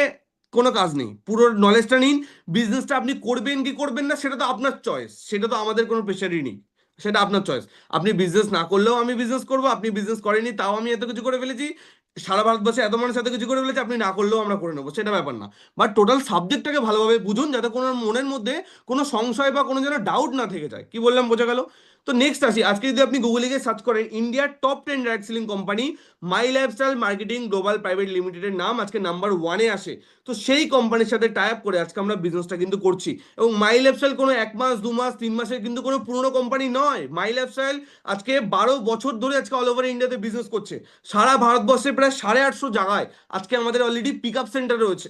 কোনো কাজ নেই, পুরো নলেজটা নিন। বিজনেসটা আপনি করবেন কি করবেন না সেটা তো আপনার চয়েস, সেটা তো আমাদের কোনো প্রেশারই নেই, সেটা আপনার চয়েস। আপনি বিজনেস না করলেও আমি বিজনেস করবো, আপনি বিজনেস করেনি তাও আমি এত কিছু করে ফেলেছি, সারা ভারতবর্ষে এত মানুষ এত কিছু করে ফেলেছে, আপনি না করলেও আমরা করে নেবো, সেটা ব্যাপার না। বাট টোটাল সাবজেক্টটাকে ভালোভাবে বুঝুন যাতে কোনো মনের মধ্যে কোনো সংশয় বা কোনো যেন ডাউট না থেকে যায়। কি বললাম বোঝা গেল? তো নেক্সট আসি, আজকে যদি আপনি গুগলে গিয়ে সার্চ করেন ইন্ডিয়ার টপ 10 ডাইরেক্ট সেলিং কোম্পানি, মাই লাইফস্টাইল মার্কেটিং গ্লোবাল প্রাইভেট লিমিটেডের নাম আজকে নাম্বার 1-এ আসে। তো সেই কোম্পানির সাথে টাই আপ করে আজকে আমরা বিজনেসটা কিন্তু করছি। এবং মাই লাইফস্টাইল কোনো 1 মাস 2 মাস 3 মাসের কিন্তু কোনো পুরনো কোম্পানি নয়। মাই লাইফস্টাইল আজকে 12 বছর ধরে আজকে অল ওভার ইন্ডিয়াতে বিজনেস করছে। সারা ভারতবর্ষে প্রায় 850 জায়গায় আজকে আমাদের অলরেডি পিক আপ সেন্টার রয়েছে,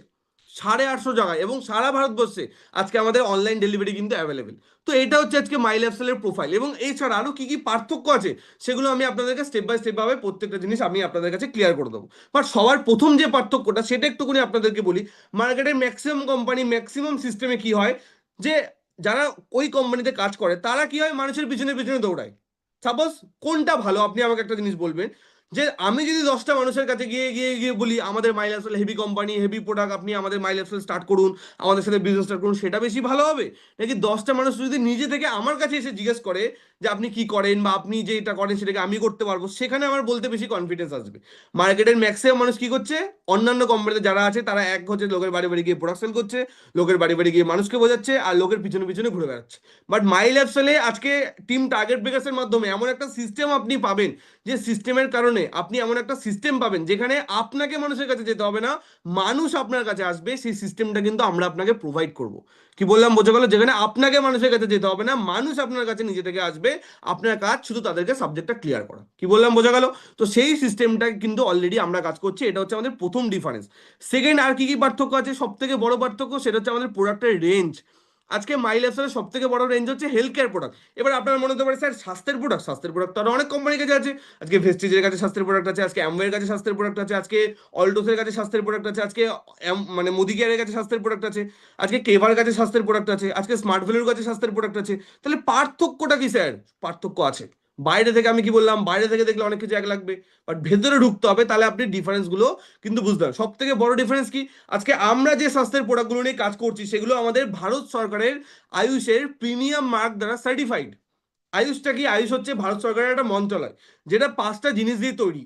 850 জায়গায়, এবং সারা ভারতবর্ষে আজকে আমাদের অনলাইন ডেলিভারি কিন্তু অ্যাভেলেবেল। তো এটা হচ্ছে আজকে মাই লাইফস্টাইলের প্রোফাইল, এবং এছাড়া আরো কি কি পার্থক্য আছে সেগুলো আমি আপনাদেরকে স্টেপ বাই স্টেপ ভাবে প্রত্যেকটা জিনিস আমি আপনাদের কাছে ক্লিয়ার করে দেবো। বাট সবার প্রথম যে পার্থক্যটা সেটা একটুখানি আপনাদেরকে বলি। মার্কেটের ম্যাক্সিমাম কোম্পানি ম্যাক্সিমাম সিস্টেমে কি হয়, যে যারা ওই কোম্পানিতে কাজ করে তারা কি হয়, মানুষের পিছনে পিছনে দৌড়ায়। সাপোজ কোনটা ভালো আপনি আমাকে একটা জিনিস বলবেন, যে আমি যদি 10টা মানুষের কাছে গিয়ে গিয়ে গিয়ে বলি আমাদের মাই lifestyle heavy company heavy product, আপনি আমাদের মাই লাইফস্টাইল স্টার্ট করুন, আমাদের সাথে বিজনেস স্টার্ট করুন, সেটা বেশি ভালো হবে? নাকি 10টা মানুষ যদি নিজে থেকে আমার কাছে এসে জিজ্ঞেস করে যে আপনি কি করেন বা আপনি যে এটা করেন সেটাকে আমি করতে পারবো, সেখানে আমার বলতে বেশি কনফিডেন্স আসবে? মার্কেটের ম্যাক্সিমাম মানুষ কি করছে, অন্যান্য কোম্পানিতে যারা আছে তারা এক হচ্ছে লোকের বাড়ি বাড়ি গিয়ে প্রোডাক্ট সেল করছে, লোকের বাড়ি বাড়ি গিয়ে মানুষকে বোঝাচ্ছে, আর লোকের পিছনে পিছনে ঘুরে বেড়াচ্ছে। বাট মাই লাইফস্টাইলে আজকে টিম টার্গেট ব্রেকার্সের মাধ্যমে এমন একটা সিস্টেম আপনি পাবেন, যে সিস্টেমের কারণে আপনি এমন একটা সিস্টেম পাবেন যেখানে আপনাকে মানুষের কাছে যেতে হবে না, মানুষ আপনার কাছে আসবে। সেই সিস্টেমটা কিন্তু আমরা আপনাকে প্রোভাইড করব। কি বললাম বোঝা গেল? যেখানে আপনাকে মানুষের কাছে যেতে হবে না, মানুষ আপনার কাছে নিজে থেকে আসবে, আপনার কাজ শুধু তাদেরকে সাবজেক্টটা ক্লিয়ার করা। কি বললাম বোঝা গেল? তো সেই সিস্টেমটা কিন্তু অলরেডি আমরা কাজ করছি, এটা হচ্ছে আমাদের প্রথম ডিফারেন্স। সেকেন্ড, আর কি কি পার্থক্য আছে, সব থেকে বড় পার্থক্য সেটা হচ্ছে আমাদের প্রোডাক্টের রেঞ্জ। আজকে মাই লাইফস্টাইলের সব থেকে বড় রেঞ্জ হচ্ছে হেলথ কেয়ার প্রোডাক্ট। এবার আপনার মনে হতে পারে স্যার স্বাস্থ্যের প্রোডাক্ট তো আরো অনেক কোম্পানির কাছে আছে। আজকে ভেস্টিজের কাছে স্বাস্থ্যের প্রোডাক্ট আছে, আজকে অ্যামওয়ের কাছে স্বাস্থ্যের প্রোডাক্ট আছে, আজকে অল্টোসের কাছে স্বাস্থ্যের প্রোডাক্ট আছে, আজকে মানে মোদি কেয়ারের কাছে স্বাস্থ্যের প্রোডাক্ট আছে, আজকে কেভার কাছে স্বাস্থ্যের প্রোডাক্ট আছে, আজকে স্মার্ট ভ্যালুর কাছে স্বাস্থ্যের প্রোডাক্ট আছে। তাহলে পার্থক্যটা কি স্যার? পার্থক্য আছে। বাইরে থেকে আমি কি বললাম, বাইরে থেকে দেখলে অনেক কিছু এক লাগবে, বাট ভেতরে ঢুকতে হবে, তাহলে আপনি ডিফারেন্স গুলো কিন্তু বুঝতে হবে। সব থেকে বড় ডিফারেন্স কি, আজকে আমরা যে স্বাস্থ্যের প্রোডাক্টগুলো নিয়ে কাজ করছি সেগুলো আমাদের ভারত সরকারের আয়ুষের প্রিমিয়াম মার্ক দ্বারা সার্টিফাইড। আয়ুষটা কি? আয়ুষ হচ্ছে ভারত সরকারের একটা মন্ত্রণালয়, যেটা 5টা জিনিস দিয়ে তৈরি।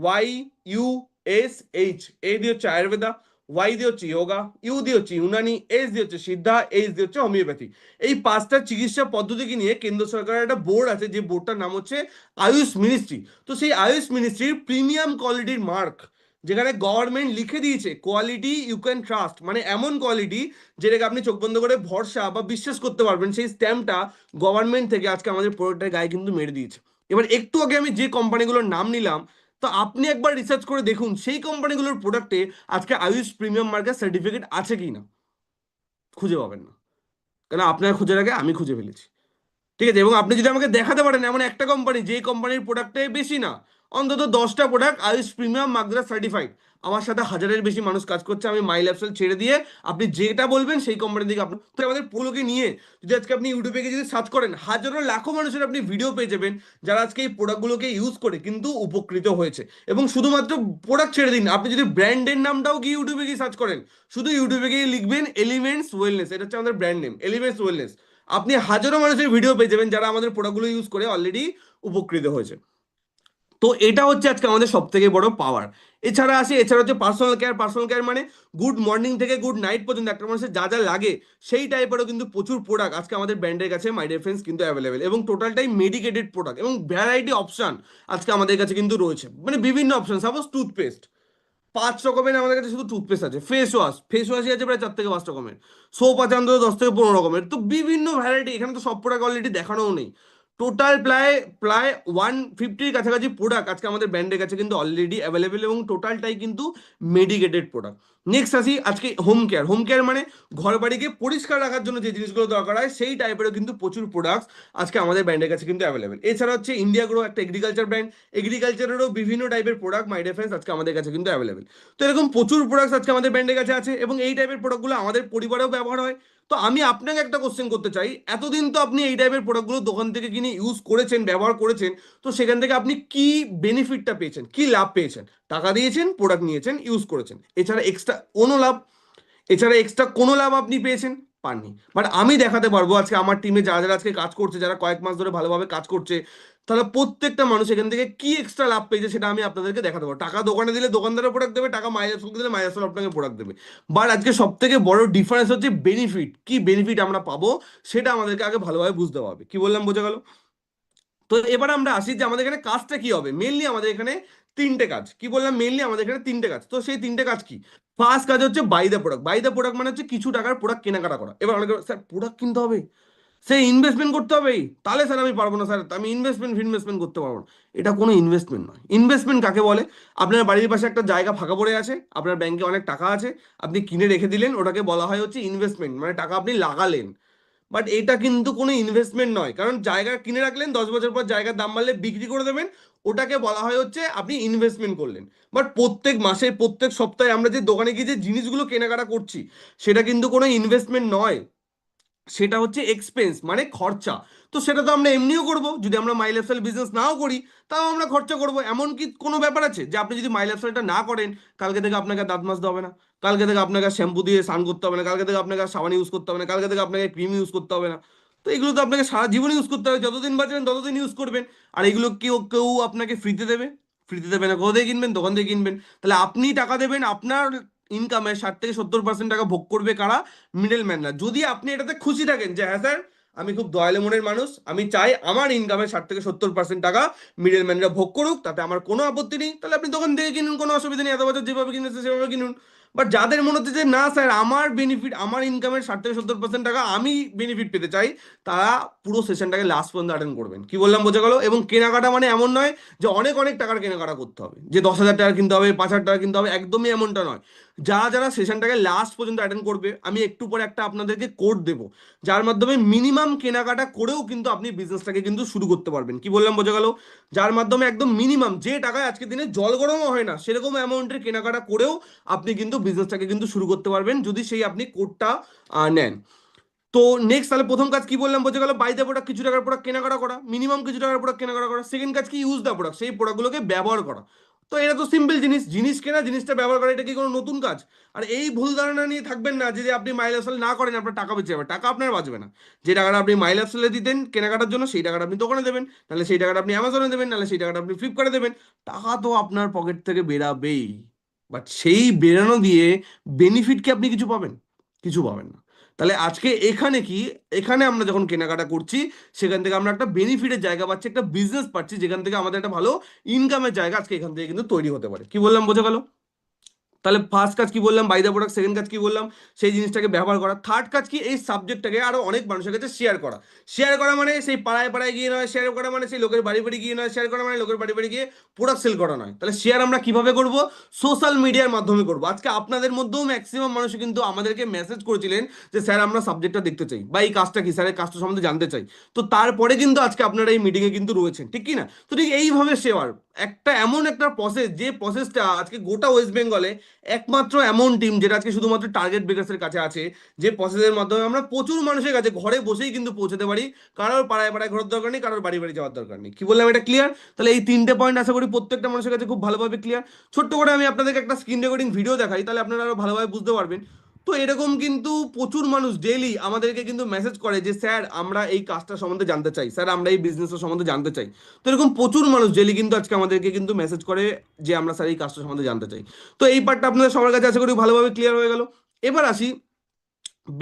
AYUSH। এ দিয়ে হচ্ছে আয়ুর্বেদা, ওয়াই দিয়ে হচ্ছে যোগা, ইউ দিয়ে হচ্ছে ইউনানি, এস দিয়ে হচ্ছে সিদ্ধা, এইচ দিয়ে হচ্ছে হোমিওপ্যাথি। এই 5টা চিকিৎসা পদ্ধতিকে নিয়ে কেন্দ্র সরকারের একটা বোর্ড আছে, যে বোর্ডটার নাম হচ্ছে আয়ুষ মিনিস্ট্রি। তো সেই আয়ুষ মিনিস্ট্রির প্রিমিয়াম কোয়ালিটির মার্ক, যেখানে গভর্নমেন্ট লিখে দিয়েছে কোয়ালিটি ইউ ক্যান ট্রাস্ট, মানে এমন কোয়ালিটি যেটাকে আপনি চোখ বন্ধ করে ভরসা বা বিশ্বাস করতে পারবেন, সেই স্ট্যাম্পটা গভর্নমেন্ট থেকে আজকে আমাদের প্রোডাক্টের গায়ে কিন্তু মেরে দিয়েছে। এবার একটু আগে আমি যে কোম্পানিগুলোর নাম নিলাম, তো আপনি একবার রিসার্চ করে দেখুন সেই কোম্পানিগুলোর প্রোডাক্টে আজকে আয়ুষ প্রিমিয়াম মার্কের সার্টিফিকেট আছে কি না, খুঁজে পাবেন না। কেন? আপনার খোঁজার আগে আমি খুঁজে ফেলেছি। ঠিক আছে? এবং আপনি যদি আমাকে দেখাতে পারেন এমন একটা কোম্পানি যে কোম্পানির প্রোডাক্টে বেশি না, অন্তত 10টা প্রোডাক্ট আয়ুষ প্রিমিয়াম মার্কদ্বারা সার্টিফাইড, আমার সাথে হাজারের বেশি মানুষ কাজ করছে, আমি মাই লাইফস্টাইল ছেড়ে দিয়ে আপনি যেটা বলবেন সেই কোম্পানি থেকে আপনার, তো আমাদের পোলোকে নিয়ে যদি আজকে আপনি ইউটিউবে গিয়ে যদি সার্চ করেন, হাজারো লাখো মানুষের আপনি ভিডিও পেয়ে যাবেন যারা আজকে এই প্রোডাক্টগুলোকে ইউজ করে কিন্তু উপকৃত হয়েছে। এবং শুধুমাত্র প্রোডাক্ট ছেড়ে দিন, আপনি যদি ব্র্যান্ডের নামটাও গিয়ে ইউটিউবে গিয়ে সার্চ করেন, শুধু ইউটিউবে গিয়ে লিখবেন এলিমেন্টস ওয়েলনেস, এটা হচ্ছে আমাদের ব্র্যান্ড নেম, এলিমেন্টস ওয়েলনেস, আপনি হাজারো মানুষের ভিডিও পেয়ে যাবেন যারা আমাদের প্রোডাক্টগুলো ইউজ করে অলরেডি উপকৃত হয়েছে। তো এটা হচ্ছে আজকে আমাদের সব থেকে বড় পাওয়ার। এছাড়া হচ্ছে পার্সোনাল কেয়ার মানে গুড মর্নিং থেকে গুড নাইট পর্যন্ত একটা মানুষের যা যা লাগে সেই টাইপেরও কিন্তু প্রচুর প্রোডাক্ট আজকে আমাদের ব্র্যান্ডের কাছে মাই ডিয়ার ফ্রেন্ডস কিন্তু অ্যাভেলেবেল, এবং টোটালটাই মেডিকেটেড প্রোডাক্ট এবং ভ্যারাইটি অপশন আজকে আমাদের কাছে কিন্তু রয়েছে, মানে বিভিন্ন অপশন। সাপোজ টুথপেস্ট, 5 রকমের আমাদের কাছে শুধু টুথপেস্ট আছে। ফেস ওয়াশই আছে প্রায় 4 থেকে 5 রকমের। সোপ আছে অন্তত 10 থেকে 15 রকমের। তো বিভিন্ন ভ্যারাইটি, এখানে তো সব প্রোডাক্ট অলরেডি দেখানোও নেই। টোটাল প্রায় প্রায় 150-র কাছাকাছি প্রোডাক্ট আজকে আমাদের ব্র্যান্ডের কাছে কিন্তু অলরেডি অ্যাভেলেবেল, এবং টোটালটাই কিন্তু মেডিকেটেড প্রোডাক্ট। নেক্সট আসি আজকে হোম কেয়ার। হোম কেয়ার মানে ঘর বাড়িকে পরিষ্কার রাখার জন্য যে জিনিসগুলো দরকার হয় সেই টাইপেরও কিন্তু প্রচুর প্রোডাক্টস আজকে আমাদের ব্র্যান্ডের কাছে কিন্তু অ্যাভেলেবেল। এছাড়া হচ্ছে ইন্ডিয়া গ্রো একটা এগ্রিকালচার ব্র্যান্ড, এগ্রিকালচারেরও বিভিন্ন টাইপের প্রোডাক্ট মাই ডিফারেন্স আজকে আমাদের কাছে কিন্তু অ্যাভেলেবেল। তো এরকম প্রচুর প্রোডাক্টস আজকে আমাদের ব্র্যান্ডের কাছে আছে, এবং এই টাইপের প্রোডাক্টগুলো আমাদের পরিবারেও ব্যবহার হয়। তো আমি আপনাকে একটা কোশ্চেন করতে চাই, এতদিন তো আপনি এই টাইপের প্রোডাক্টগুলো দোকান থেকে কিনে ইউজ করেছেন, ব্যবহার করেছেন, তো সেখান থেকে আপনি কি বেনিফিটটা পেয়েছেন, কি লাভ পেয়েছেন? টাকা দিয়েছেন, প্রোডাক্ট নিয়েছেন, ইউজ করেছেন, এছাড়া এক্সট্রা কোনো লাভ আপনি পেয়েছেন? পাননি। বাট আমি দেখাতে পারবো আজকে আমার টিমে যারা যারা আজকে কাজ করছে, যারা কয়েক মাস ধরে ভালোভাবে কাজ করছে, তাহলে প্রত্যেকটা মানুষ এখান থেকে কি এক্সট্রা লাভ পেয়েছে সেটা আমি আপনাদেরকে দেখাতে পারবো। টাকা দোকানে দিলে দোকানদারের প্রোডাক্ট দেবে, টাকা মাইনাস দিলে মাইনাস আপনাকে প্রোডাক্ট দেবে। বাট আজকে সব থেকে বড় ডিফারেন্স হচ্ছে বেনিফিট, কি বেনিফিট আমরা পাবো সেটা আমাদেরকে আগে ভালোভাবে বুঝতে হবে। কি বললাম, বোঝা গেল? তো এবার আমরা আসি যে আমাদের এখানে কাজটা কি হবে। মেনলি আমাদের এখানে তিনটে কাজ। কি বললাম, মেনলি আমাদের এখানে তিনটে কাজ। তো সেই তিনটে কাজ কি? ফার্স্ট কাজ হচ্ছে by the product. By the product মানে হচ্ছে কিছু টাকার প্রোডাক্ট কেনাকাটা করা। এবার অনেকে, স্যার প্রোডাক্ট কিনতে হবে, সে ইনভেস্টমেন্ট করতে হবে, তাহলে স্যার আমি পারবো না স্যার, আমি ইনভেস্টমেন্ট করতে পারবো না। এটা কোনো ইনভেস্টমেন্ট নয়। ইনভেস্টমেন্ট কাকে বলে? আপনার বাড়ির পাশে একটা জায়গা ফাঁকা পড়ে আছে, আপনার ব্যাংকে অনেক টাকা আছে, আপনি কিনে রেখে দিলেন, ওটাকে বলা হয় হচ্ছে ইনভেস্টমেন্ট, মানে টাকা আপনি লাগালেন। বাট এটা কিন্তু কোনো ইনভেস্টমেন্ট নয়, কারণ জায়গা কিনে রাখলেন, 10 বছর পর জায়গার দাম বাড়লে বিক্রি করে দেবেন, ওটাকে বলা হয় হচ্ছে আপনি ইনভেস্টমেন্ট করলেন। বাট প্রত্যেক মাসে, প্রত্যেক সপ্তাহে আমরা যে দোকানে গিয়ে যে জিনিসগুলো কেনাকাটা করছি, সেটা কিন্তু কোনো ইনভেস্টমেন্ট নয়, সেটা হচ্ছে এক্সপেন্স, মানে খরচা। তো সেটা তো আমরা এমনিও করব, যদি আমরা মাই লাইফস্টাইল বিজনেস নাও করি তাও আমরা খরচা করব। এমন কি কোনো ব্যাপার আছে যে আপনি যদি মাই লাইফস্টাইলটা না করেন, কালকে থেকে আপনাকে আর দাঁত মাজতে হবে না, কালকে থেকে আপনাকে শ্যাম্পু দিয়ে স্নান করতে হবে না, কালকে থেকে আপনাকে আর সাবান ইউজ করতে হবে না, কালকে থেকে আপনাকে ক্রিম ইউজ করতে হবে না? তো এগুলো তো আপনাকে সারা জীবন ইউজ করতে হবে, যতদিন বাঁচবেন ততদিন ইউজ করবেন। আর এগুলো কেউ কেউ আপনাকে ফ্রিতে দেবে? ফ্রিতে দেবে না। কোথা থেকে কিনবেন? দোকান থেকে কিনবেন। তাহলে আপনি টাকা দেবেন, আপনার ইনকামের 60 থেকে 70% টাকা ভোগ করবে কারা? মিডল ম্যানরা। যদি আপনি এটাতে খুশি থাকেন যে হ্যাঁ স্যার, আমি খুব দয়ালু মনের মানুষ, আমি চাই আমার ইনকামের 60 থেকে 70% টাকা মিডল ম্যানরা ভোগ করুক, তাতে আমার কোনো আপত্তি নেই, তাহলে আপনি দোকান থেকে কিনুন, কোনো অসুবিধা নেই, এত বছর যেভাবে কিনেছে সেভাবে কিনুন। বাট যাদের মনে হচ্ছে যে না স্যার, আমার বেনিফিট, আমার ইনকামের 60 থেকে 70% টাকা আমি বেনিফিট পেতে চাই, তারা পুরো সেশনটাকে লাস্ট পর্যন্ত অ্যাটেন্ড করবেন। কি বললাম, বোঝা গেল? এবং কেনাকাটা মানে এমন নয় যে অনেক অনেক টাকার কেনাকাটা করতে হবে, যে 10,000 টাকা কিনতে হবে, 5,000 টাকা কিনতে হবে, একদমই এমনটা নয়। যারা যারা সেশনটাকে লাস্ট পর্যন্ত অ্যাটেন্ড করবে, আমি একটু পরে একটা আপনাদেরকে কোড দেবো, যার মাধ্যমে মিনিমাম কেনাকাটা করেও কিন্তু আপনি বিজনেসটাকে কিন্তু শুরু করতে পারবেন। কি বললাম, বোঝা গেল? যার মাধ্যমে একদম মিনিমাম, যে টাকায় আজকের দিনে জল গরমও হয় না, সেরকম অ্যামাউন্টের কেনাকাটা করেও আপনি কিন্তু বিজনেসটাকে কিন্তু শুরু করতে পারবেন, যদি সেই আপনি কোডটা নেন। তো নেক্সট, তাহলে প্রথম কাজ কি বললাম, বোঝা গেল? বাই দ্য প্রোডাক্ট, কিছু টাকার প্রোডাক্ট কেনাকাটা করা, মিনিমাম কিছু টাকার প্রোডাক্ট কেনাকাটা করা। সেকেন্ড কাজ কি? ইউজ দ্য প্রোডাক্ট, সেই প্রোডাক্টগুলোকে ব্যবহার করা। তো এটা তো সিম্পল জিনিস, জিনিস কেনা, জিনিসটা ব্যবহার করা, এটা কি কোনো নতুন কাজ? আর এই ভুল ধারণা নিয়ে থাকবেন না যে যে আপনি মাইলেজ সেল না করেন আপনার টাকা বেঁচে যাবে। টাকা আপনার বাঁচবে না। যে টাকাটা আপনি মাইলেজ সেলে দিতেন কেনাকাটার জন্য, সেই টাকাটা আপনি দোকানে দেবেন, নাহলে সেই টাকাটা আপনি অ্যামাজনে দেবেন, নাহলে সেই টাকাটা আপনি ফ্লিপকার্টে দেবেন। টাকা তো আপনার পকেট থেকে বেরাবেই। বাট সেই বেরানো দিয়ে বেনিফিট কি আপনি কিছু পাবেন? কিছু পাবেন না। তাহলে আজকে এখানে কি, এখানে আমরা যখন কেনাকাটা করছি, সেখান থেকে আমরা একটা বেনিফিটের জায়গা পাচ্ছি, একটা বিজনেস পাচ্ছি, যেখান থেকে আমাদের একটা ভালো ইনকামের জায়গা আজকে এখান থেকে কিন্তু তৈরি হতে পারে। কি বললাম, বোঝা গেল? তাহলে ফার্স্ট কাজ কি বললাম, বাই দ্য প্রোডাক্ট। সেকেন্ড কাজ কি বললাম, সেই জিনিসটাকে ব্যবহার করা। থার্ড কাজ কি, এই সাবজেক্টটাকে আরো অনেক মানুষের কাছে শেয়ার করা। শেয়ার করা মানে সেই পাড়ায় পাড়ায় গিয়ে নয়, শেয়ার করা মানে সেই লোকের বাড়ি বাড়ি গিয়ে নয়, শেয়ার করা মানে লোকের বাড়ি বাড়ি গিয়ে প্রোডাক্ট সেল করা নয়। তাহলে শেয়ার আমরা কিভাবে করব? সোশ্যাল মিডিয়ার মাধ্যমে করব। আজকে আপনাদের মধ্যেও ম্যাক্সিমাম মানুষ কিন্তু আমাদেরকে মেসেজ করেছিলেন যে স্যার আমরা সাবজেক্টটা দেখতে চাই, বা এই কাজটা কি, স্যারের কাজটা সম্বন্ধে জানতে চাই। তো তারপরে কিন্তু আজকে আপনারা এই মিটিংয়ে কিন্তু রয়েছেন, ঠিক কি না? তো ঠিক এইভাবে শেয়ার একটা এমন একটা প্রসেস, যে প্রসেসটা আজকে গোটা ওয়েস্ট বেঙ্গলে একমাত্র এমন টিম যেটা আজকে শুধুমাত্র টার্গেট বেকার্সের কাছে আছে, যে প্রসেসের মাধ্যমে আমরা প্রচুর মানুষের কাছে ঘরে বসেই কিন্তু পৌঁছাতে পারি। কারোর পাড়ায় পাড়ায় ঘোরার দরকার নেই, কারোর বাড়ি বাড়ি যাওয়ার দরকার নেই। কি বললাম, এটা ক্লিয়ার? তাহলে এই তিনটে পয়েন্ট আশা করি প্রত্যেকটা মানুষের কাছে খুব ভালোভাবে ক্লিয়ার। ছোট্ট করে আমি আপনাদেরকে একটা স্ক্রিন রেকর্ডিং ভিডিও দেখাই, তাহলে আপনারা আরো ভালোভাবে বুঝতে পারবেন। তো এরকম কিন্তু প্রচুর মানুষ ডেইলি আমাদেরকে কিন্তু মেসেজ করে যে স্যার আমরা এই কাজটা সম্বন্ধে জানতে চাই, স্যার আমরা এই বিজনেসের সম্বন্ধে জানতে চাই। তো এরকম প্রচুর মানুষ ডেইলি কিন্তু আজকে আমাদেরকে কিন্তু মেসেজ করে যে আমরা স্যার এই কাজটা সম্বন্ধে জানতে চাই। তো এই পার্টটা আপনাদের সবার কাছে আশা করি ভালোভাবে ক্লিয়ার হয়ে গেল। এবার আসি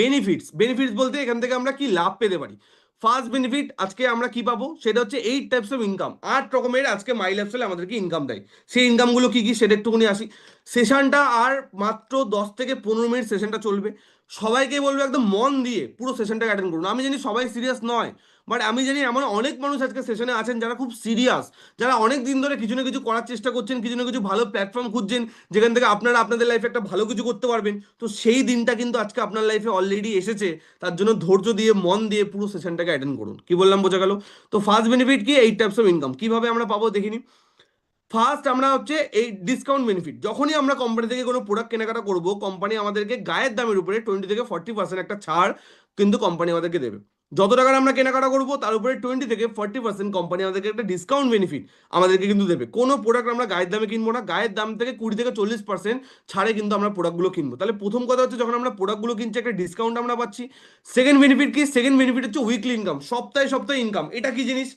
বেনিফিটস। বেনিফিটস বলতে এখান থেকে আমরা কি লাভ পেতে পারি। ফার্স্ট বেনিফিট আজকে আমরা কি পাবো, সেটা হচ্ছে 8 টাইপস অফ ইনকাম। 8 রকমের আজকে মাই লাইফস্টাইল আমাদেরকে ইনকাম দেয়। সেই ইনকামগুলো কি কি সেটা একটুখানি আসি। সেশনটা আর মাত্র 10 থেকে 15 মিনিট সেশনটা চলবে। সবাইকে বলবো একদম মন দিয়ে পুরো সেশনটাকে অ্যাটেন্ড করুন। আমি জানি সবাই সিরিয়াস নয়, বাট আমি জানি এমন অনেক মানুষ আজকে সেশনে আছেন যারা খুব সিরিয়াস, যারা অনেক দিন ধরে কিছু না কিছু করার চেষ্টা করছেন, কিছু না কিছু ভালো প্ল্যাটফর্ম খুঁজছেন যেখান থেকে আপনারা আপনাদের লাইফে একটা ভালো কিছু করতে পারবেন। তো সেই দিনটা কিন্তু আজকে আপনার লাইফে অলরেডি এসেছে। তার জন্য ধৈর্য দিয়ে মন দিয়ে পুরো সেশনটাকে অ্যাটেন্ড করুন। কি বললাম বোঝা গেল? তো ফার্স্ট বেনিফিট কি, 8 টাইপস অফ ইনকাম কিভাবে আমরা পাবো দেখিনি। ফার্স্ট আমরা হচ্ছে এই ডিসকাউন্ট বেনিফিট, যখনই আমরা কোম্পানি থেকে কোনো প্রোডাক্ট কেনাকাটা করব, কোম্পানি আমাদেরকে গায়ের দামের উপরে 20 থেকে 40% একটা ছাড় কিন্তু কোম্পানি আমাদেরকে দেবে। যত টাকার আমরা কেনাকাটা করবো তার উপরে 20 থেকে 40% কোম্পানি আমাদেরকে একটা ডিসকাউন্ট বেনিফিট আমাদেরকে কিন্তু দেবে। কোনো প্রোডাক্ট আমরা গায়ের দামে কিনবো না, গায়ের দাম থেকে 20 থেকে 40% ছাড়ে কিন্তু আমরা প্রোডাক্টগুলো কিনবো। তাহলে প্রথম কথা হচ্ছে যখন আমরা প্রোডাক্টগুলো কিনছি একটা ডিসকাউন্ট আমরা পাচ্ছি। সেকেন্ড বেনিফিট কি, সেকেন্ড বেনিফিট হচ্ছে উইকলি ইনকাম, সপ্তাহে সপ্তাহে ইনকাম। এটা কি জিনিস,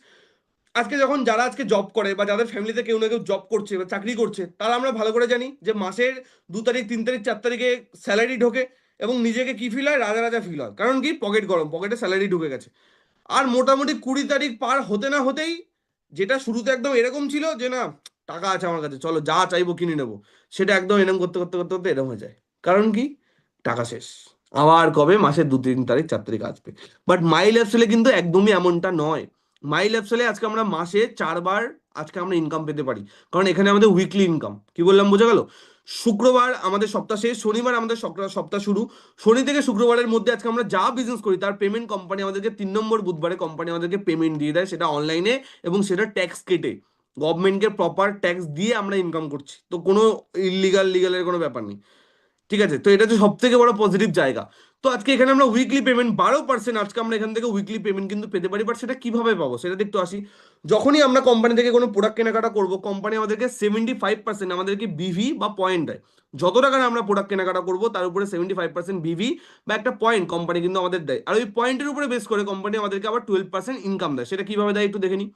আজকে যখন যারা আজকে জব করে বা যাদের ফ্যামিলিতে কেউ না কেউ জব করছে বা চাকরি করছে, তারা আমরা ভালো করে জানি যে মাসের 2 তারিখ 3 তারিখ 4 তারিখে স্যালারি ঢোকে এবং নিজেকে কি ফিল হয়, রাজা রাজা ফিল হয়। কারণ কি, পকেট গরম, পকেটে স্যালারি ঢুকে গেছে। আর মোটামুটি 20 তারিখ পার হতে না হতেই, যেটা শুরুতে একদম এরকম ছিল যে না টাকা আছে আমার কাছে, চলো যা চাইবো কিনে নেবো, সেটা একদম এরকম করতে করতে করতে করতে এরকম হয়ে যায়। কারণ কি, টাকা শেষ। আবার কবে, মাসের 2 3 তারিখ 4 তারিখ আসবে। বাট মাইল অ্যাপসেলে কিন্তু একদমই এমনটা নয়। মাইল অ্যাপসেলে আজকে আমরা মাসে 4 বার আজকে আমরা ইনকাম পেতে পারি। কারণ এখানে আমাদের উইকলি ইনকাম, কি বললাম বোঝা গেল? শুক্রবার আমাদের সপ্তাহ শেষ, শনিবার আমাদের সপ্তাহ শুরু। শনি থেকে শুক্রবারের মধ্যে আজকে আমরা যা বিজনেস করি তার পেমেন্ট কোম্পানি আমাদেরকে 3 নম্বর বুধবারে কোম্পানি আমাদেরকে পেমেন্ট দিয়ে দেয়, সেটা অনলাইনে এবং সেটা ট্যাক্স কেটে গভর্নমেন্টকে প্রপার ট্যাক্স দিয়ে আমরা ইনকাম করছি। তো কোনো লিগালের কোনো ব্যাপার নেই। ঠিক আছে, তো এটা হচ্ছে সব থেকে বড় পজিটিভ জায়গা। তো আজকে এখানে আমরা উইকলি পেমেন্ট 12% আজকে আমরা এখান থেকে উইকলি পেমেন্ট কিন্তু পেতে পারি। বাট সেটা কিভাবে পাবো সেটা দেখতে আসি। যখনই আমরা কোম্পানি থেকে কোনো প্রোডাক্ট কেনাকাটা করবো, কোম্পানি আমাদেরকে 75% আমাদেরকে বিভি বা পয়েন্ট দেয়। যত টাকা আমরা প্রোডাক্ট কেনাকাটা করবো তার উপরে 75% বিভি বা একটা পয়েন্ট কোম্পানি কিন্তু আমাদের দেয়। আর ওই পয়েন্টের উপরে বেস করে কোম্পানি আমাদেরকে আবার 12% ইনকাম দেয়। সেটা কিভাবে দেয় একটু দেখে নিই।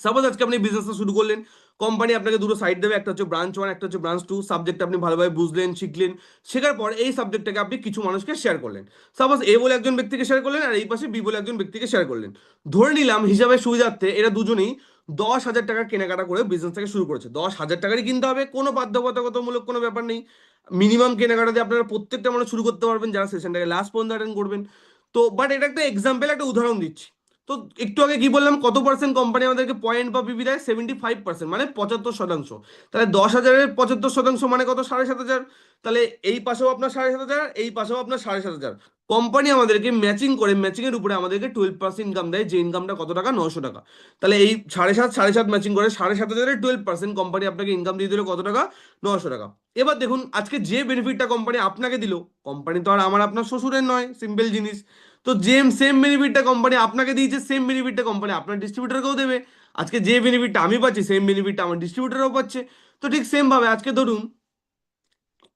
সাপোজ আজকে আপনি বিজনেসটা শুরু করলেন, কোম্পানি আপনাকে দুটো সাইড দেবে, একটা হচ্ছে ব্রাঞ্চ 1, একটা হচ্ছে ব্রাঞ্চ 2। সাবজেক্ট আপনি ভালোভাবে বুঝলেন, শিখলেন, শেখার পর এই সাবজেক্টটাকে আপনি কিছু মানুষকে শেয়ার করলেন। সাপোজ এ বলে একজন ব্যক্তিকে শেয়ার করলেন আর এই পাশে বি বলে একজন ব্যক্তিকে শেয়ার করলেন। ধরে নিলাম হিসাবে সুবিধার্থে এরা দুজনেই 10,000 টাকার কেনাকাটা করে বিজনেসটাকে শুরু করেছে। 10,000 টাকারই কিনতে হবে, কোনো বাধ্যবাধকতামূলক কোনো ব্যাপার নেই। মিনিমাম কেনাকাটা দিয়ে আপনারা প্রত্যেকটা মানুষ শুরু করতে পারবেন যারা সেশনটাকে লাস্ট পর্যন্ত অ্যাটেন্ড করবেন। তো বাট এটা একটা এক্সাম্পল, একটা উদাহরণ দিচ্ছি। তো একটু আগে কি বললাম, কত পার্সেন্ট কোম্পানি আমাদেরকে পয়েন্ট বা পিপি দেয়, 75%, মানে 75%। তাহলে 10,000-এর 75% মানে কত, 7,500। তাহলে এই পাশেও আপনার 7,500, এই পাশেও আপনার 7,500। কোম্পানি আমাদেরকে ম্যাচিং করে, ম্যাচিং এর উপরে আমাদেরকে 12% ইনকাম দেয়, যে ইনকামটা কত টাকা, 900 টাকা। তাহলে এই 7,500 ম্যাচিং করে 7,500-এর 12% কোম্পানি আপনাকে ইনকাম দিয়ে দিল কত টাকা, 900 টাকা। এবার দেখুন আজকে যে বেনিফিটটা কোম্পানি আপনাকে দিল, কোম্পানি তো আর আমার আপনার শ্বশুরের নয়, সিম্পল জিনিস। তো সেম সেম বেনিফিটটা কোম্পানি আপনাকে দিয়েছে, সেম বেনিফিটটা কোম্পানি আপনার ডিস্ট্রিবিউটরকেও দেবে। আজকে যে বেনিফিটটা আমি পাচ্ছি সেম বেনিফিটটা আমার ডিস্ট্রিবিউটরও পাচ্ছে। তো ঠিক সেম ভাবে আজকে ধরুন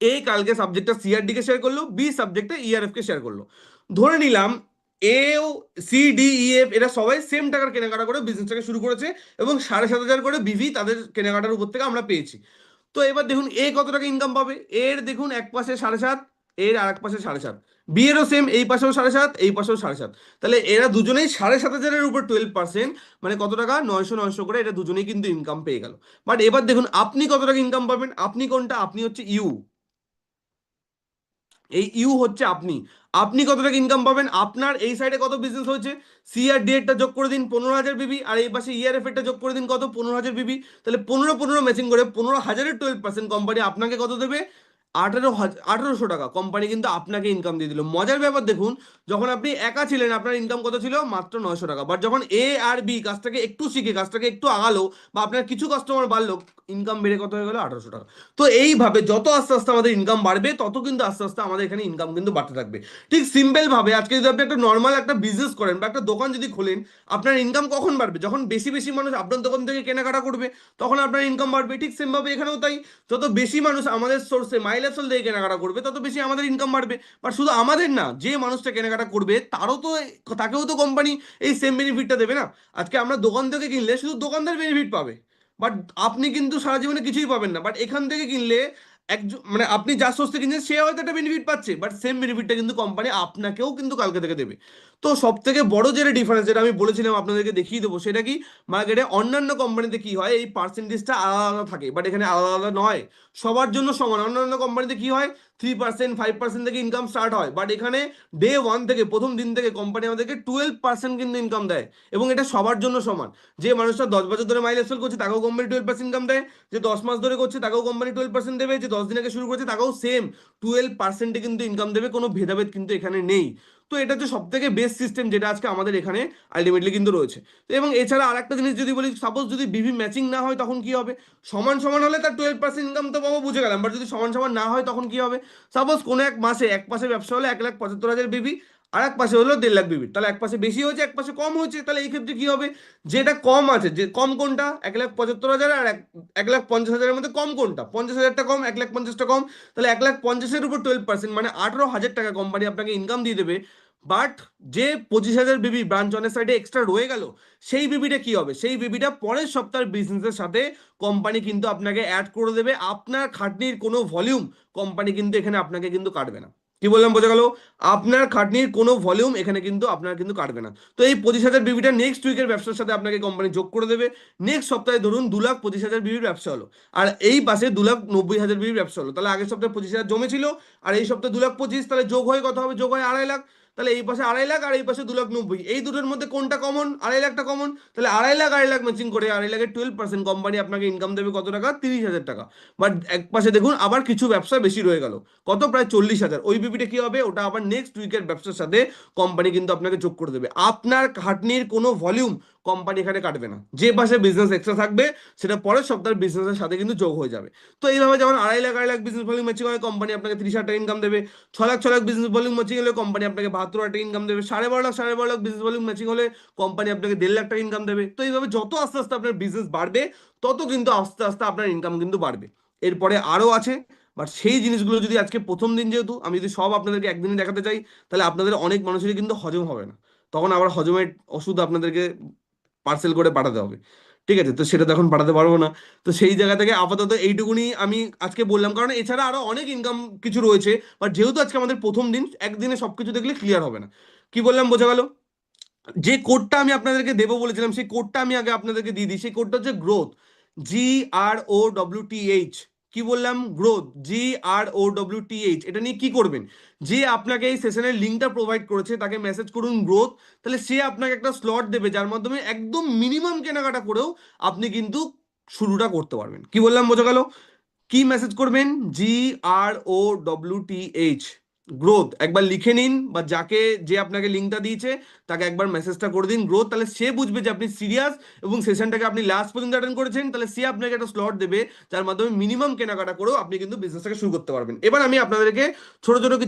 এ কালকে সাবজেক্টটা সিআরডি কে শেয়ার করলো, বি সাবজেক্টটা ইআরএফ কে শেয়ার করলো। ধরে নিলাম এ ও সি ডি ই এফ এরা সবাই সেম টাকার কেনাকাটা করে বিজনেসটাকে শুরু করেছে এবং 7,500 করে বিভি তাদের কেনাকাটার উপর থেকে আমরা পেয়েছি। তো এবার দেখুন এ কত টাকা ইনকাম পাবে, এর দেখুন এক পাশে 7.5, এর আর এক পাশে 7.5। বি এরও সেম, এই পাশেও 7.5, এই পাশেও 7.5। তাহলে এরা দুজনেই 7,500-এর উপর 12%, মানে কত টাকা, 900 করে এটা দুজনেই কিন্তু ইনকাম পেয়ে গেল। বাট এবার দেখুন আপনি কত টাকা ইনকাম পাবেন, আপনি কোনটা, আপনি হচ্ছে ইউ। এই ইউ হচ্ছে আপনি। আপনি কত টাকা ইনকাম পাবেন, আপনার এই সাইডে কত বিজনেস হয়েছে, সি আর ডি এরটা যোগ করে দিন 15,000 বিবি, আর এই পাশে ইআরএফ এরটা যোগ করে দিন কত, 15,000 বিবি। তাহলে 15 15 ম্যাচিং করে 15,000-এর 12% কোম্পানি আপনাকে কত দেবে, 18,000 কোম্পানি কিন্তু আপনাকে ইনকাম দিয়ে দিল। মজার ব্যাপার দেখুন, যখন আপনি একা ছিলেন আপনার ইনকাম কত ছিল, মাত্র 900 টাকা। বাট যখন এ আর বি কাজটাকে একটু শিখে, কাজটাকে একটু আগালো বা আপনার কিছু কাস্টমার বাড়লো, ইনকাম বেড়ে কত হয়ে গেলো, 1800 টাকা। তো এইভাবে যত আস্তে আস্তে আমাদের ইনকাম বাড়বে তত কিন্তু আস্তে আস্তে আমাদের এখানে ইনকাম কিন্তু বাড়তে থাকবে। ঠিক সিম্পল ভাবে আজকে যদি আপনি একটা নর্মাল একটা বিজনেস করেন বা একটা দোকান যদি খোলেন, আপনার ইনকাম কখন বাড়বে, যখন বেশি বেশি মানুষ আপনার দোকান থেকে কেনাকাটা করবে, তখন আপনার ইনকাম বাড়বে। ঠিক সেম ভাবে এখানেও তাই, যত বেশি মানুষ আমাদের সোর্সে মাইলেজ থেকে কেনাকাটা করবে তত বেশি আমাদের ইনকাম বাড়বে। বাট শুধু আমাদের না, যে মানুষটা কেনাকাটা করবে তারও তো, তাকেও তো কোম্পানি এই সেম বেনিফিটটা দেবে না। আজকে আমরা দোকান থেকে কিনলে শুধু দোকানদার বেনিফিট পাবে, বাট আপনি কিন্তু সারা জীবনে কিছুই পাবেন না। বাট এখান থেকে কিনলে একজন, মানে আপনি যার সোর্স থেকে কিনছেন সে হয়তো একটা বেনিফিট পাচ্ছে, বাট সেম বেনিফিটটা কিন্তু কোম্পানি আপনাকেও কিন্তু কালকে থেকে দেবে। তো সব থেকে বড় যেটা ডিফারেন্স, যেটা আমি বলেছিলাম আপনাদেরকে দেখিয়ে দেবো, সেটা কি, মার্কেটে অন্যান্য কোম্পানিতে কি হয়, এই পার্সেন্টেজটা আলাদা আলাদা থাকে, বাট এখানে আলাদা আলাদা নয়, সবার জন্য সমান। অন্যান্য কোম্পানিতে কি হয়, 3%, 5% থেকে ইনকাম স্টার্ট হয়, বাট এখানে ডে 1 থেকে, প্রথম দিন থেকে কোম্পানি আমাদেরকে 12% কিন্তু ইনকাম দেয়। এবং এটা সবার জন্য সমান। যে মানুষটা 10 বছর ধরে মাইল এক্সেল করছে তাকেও কোম্পানি 12% ইনকাম দেয়, যে 10 মাস ধরে করছে তাকেও কোম্পানি 12% দেবে, যে 10 দিন আগে শুরু করছে তাকেও সেম 12%-এ কিন্তু ইনকাম দেবে, কোনো ভেদাভেদ কিন্তু এখানে নেই। তো এটা হচ্ছে সব থেকে বেস্ট সিস্টেম যেটা আজকে আমাদের এখানে আলটিমেটলি কিন্তু রয়েছে। তো এবং এছাড়া আর একটা জিনিস যদি বলি, সাপোজ যদি বিভি ম্যাচিং না হয় তখন কি হবে? সমান সমান হলে তার 12% ইনকাম তো পাবো, বুঝে গেলাম। বাট যদি সমান সমান না হয় তখন কি হবে? সাপোজ কোনো এক মাসে এক পাশে ব্যবসা হলে 1,75,000 বিবি, আর এক পাশে হলো 1.5 লাখ বিবি, তাহলে এক পাশে বেশি হয়েছে এক পাশে কম হয়েছে, তাহলে এই ক্ষেত্রে কি হবে? যেটা কম আছে, যে কম কোনটা, 1,75,000 আর 1,50,000-এর মধ্যে কম কোনটা? 50,000টা কম, 1,50,000টা কম। তাহলে 1,50,000-এর উপর 12%, মানে 18,000 টাকা কোম্পানি আপনাকে ইনকাম দিয়ে দেবে। বাট যে 25,000 বিবি ব্রাঞ্চ অনের সাইডে এক্সট্রা রয়ে গেল, সেই বিবিটা কি হবে? সেই বিবিটা পরের সপ্তাহের বিজনেসের সাথে কোম্পানি কিন্তু আপনাকে অ্যাড করে দেবে। আপনার খাটনির কোনো ভলিউম কোম্পানি কিন্তু এখানে আপনাকে কিন্তু কাটবে না। কি বললাম, বোঝা গেল? আপনার খাটনির কোনো ভলিউম এখানে কিন্তু আপনার কিন্তু কাটবে না। তো এই 25,000 বিবিটা নেক্সট উইকের ব্যবসার সাথে আপনাকে কোম্পানি যোগ করে দেবে। নেক্সট সপ্তাহে ধরুন 2,25,000 বিবির ব্যবসা হলো, আর এই পাশে 2,90,000 বিবির ব্যবসা হলো, তাহলে আগের সপ্তাহে 25,000 জমেছিল, আর এই সপ্তাহে 2,25,000, তাহলে যোগ হয়ে কত হবে? যোগ হয় 2.5 লাখ। তাহলে এই পাশে 2.5 লাখ আর এই পাশে 2,90,000, এই দুটোর মধ্যে কোনটা কমন? 2.5 লাখটা কমন। তাহলে 2.5 লাখ 2.5 লাখ ম্যাচিং করে 2.5 লাখের 12% কোম্পানি আপনাকে ইনকাম দেবে কত টাকা? 30,000 টাকা। বাট এক পাশে দেখুন আবার কিছু ব্যবসা বেশি রয়ে গেল, কত? প্রায় 40,000। ওই বিপিটা কি হবে? ওটা আবার নেক্সট উইকের ব্যবসার সাথে কোম্পানি কিন্তু আপনাকে যোগ করে দেবে। আপনার খাটনির কোনো ভলিউম কোম্পানি এখানে কাটবে না। যে পাশে বিজনেস এক্সট্রা থাকবে সেটা পরের সপ্তাহের বিজনেসের সাথে কিন্তু যোগ হয়ে যাবে। তো এইভাবে যেমন 2.5 লাখ বিজনেস ভলিউম ম্যাচিং হয়, কোম্পানি আপনাকে 30,000 টাকা ইনকাম দেবে। 6 লাখ বিজনেস ভলিউম ম্যাচিং হলে কোম্পানি আপনাকে 72,000 টাকা ইনকাম দেবে। 12.5 লাখ বিজনেস ভলিউম ম্যাচিং হলে কোম্পানি আপনাকে 1.5 লাখ টাকা ইনকাম দেবে। তো এইভাবে যত আস্তে আস্তে আপনার বিজনেস বাড়বে, তত কিন্তু আস্তে আস্তে আপনার ইনকাম কিন্তু বাড়বে। এরপরে আরও আছে, বাট সেই জিনিসগুলো যদি আজকে প্রথম দিন, যেহেতু আমি যদি সব আপনাদেরকে একদিনে দেখাতে চাই, তাহলে আপনাদের অনেক মানুষেরই কিন্তু হজম হবে না। তখন আবার হজমের ওষুধ আপনাদেরকে পার্সেল করে পাঠাতে হবে। ঠিক আছে, তো সেটা তো এখন পাঠাতে পারবো না। তো সেই জায়গা থেকে আপাতত এইটুকুনি আমি আজকে বললাম, কারণ এছাড়া আরো অনেক ইনকাম কিছু রয়েছে। বাট যেহেতু আজকে আমাদের প্রথম দিন, একদিনে সবকিছু দেখলে ক্লিয়ার হবে না। কি বললাম, বোঝা গেল? যে কোডটা আমি আপনাদেরকে দেবো বলেছিলাম, সেই কোডটা আমি আগে আপনাদেরকে দিয়ে দিই। সেই কোডটা হচ্ছে গ্রোথ, GROWTH। কি বললাম? Growth, GROWTH। এটা নিয়ে কি করবেন? যে আপনাকে এই সেশনের লিঙ্কটা প্রোভাইড করেছে তাকে মেসেজ করুন গ্রোথ, তাহলে সে আপনাকে একটা স্লট দেবে যার মাধ্যমে একদম মিনিমাম কেনাকাটা করেও আপনি কিন্তু শুরুটা করতে পারবেন। কি বললাম, বোঝা গেল? কি মেসেজ করবেন? GROWTH, growth. একবার লিখে নিন, বা যাকে, যে আপনাকে লিঙ্কটা দিয়েছে তাকে একবার মেসেজটা করে দিন গ্রোথ, তাহলে সে বুঝবে যে আপনি সিরিয়াস এবং সেশনটাকে আপনি লাস্ট পর্যন্ত অ্যাটেন্ড করেছেন। তাহলে সে আপনাকে একটা স্লট দেবে যার মাধ্যমে মিনিমাম কেনাকাটা করেও আপনি কিন্তু বিজনেসটাকে শুরু করতে পারবেন। এবার আমি আপনাদেরকে ছোট ছোট কিছু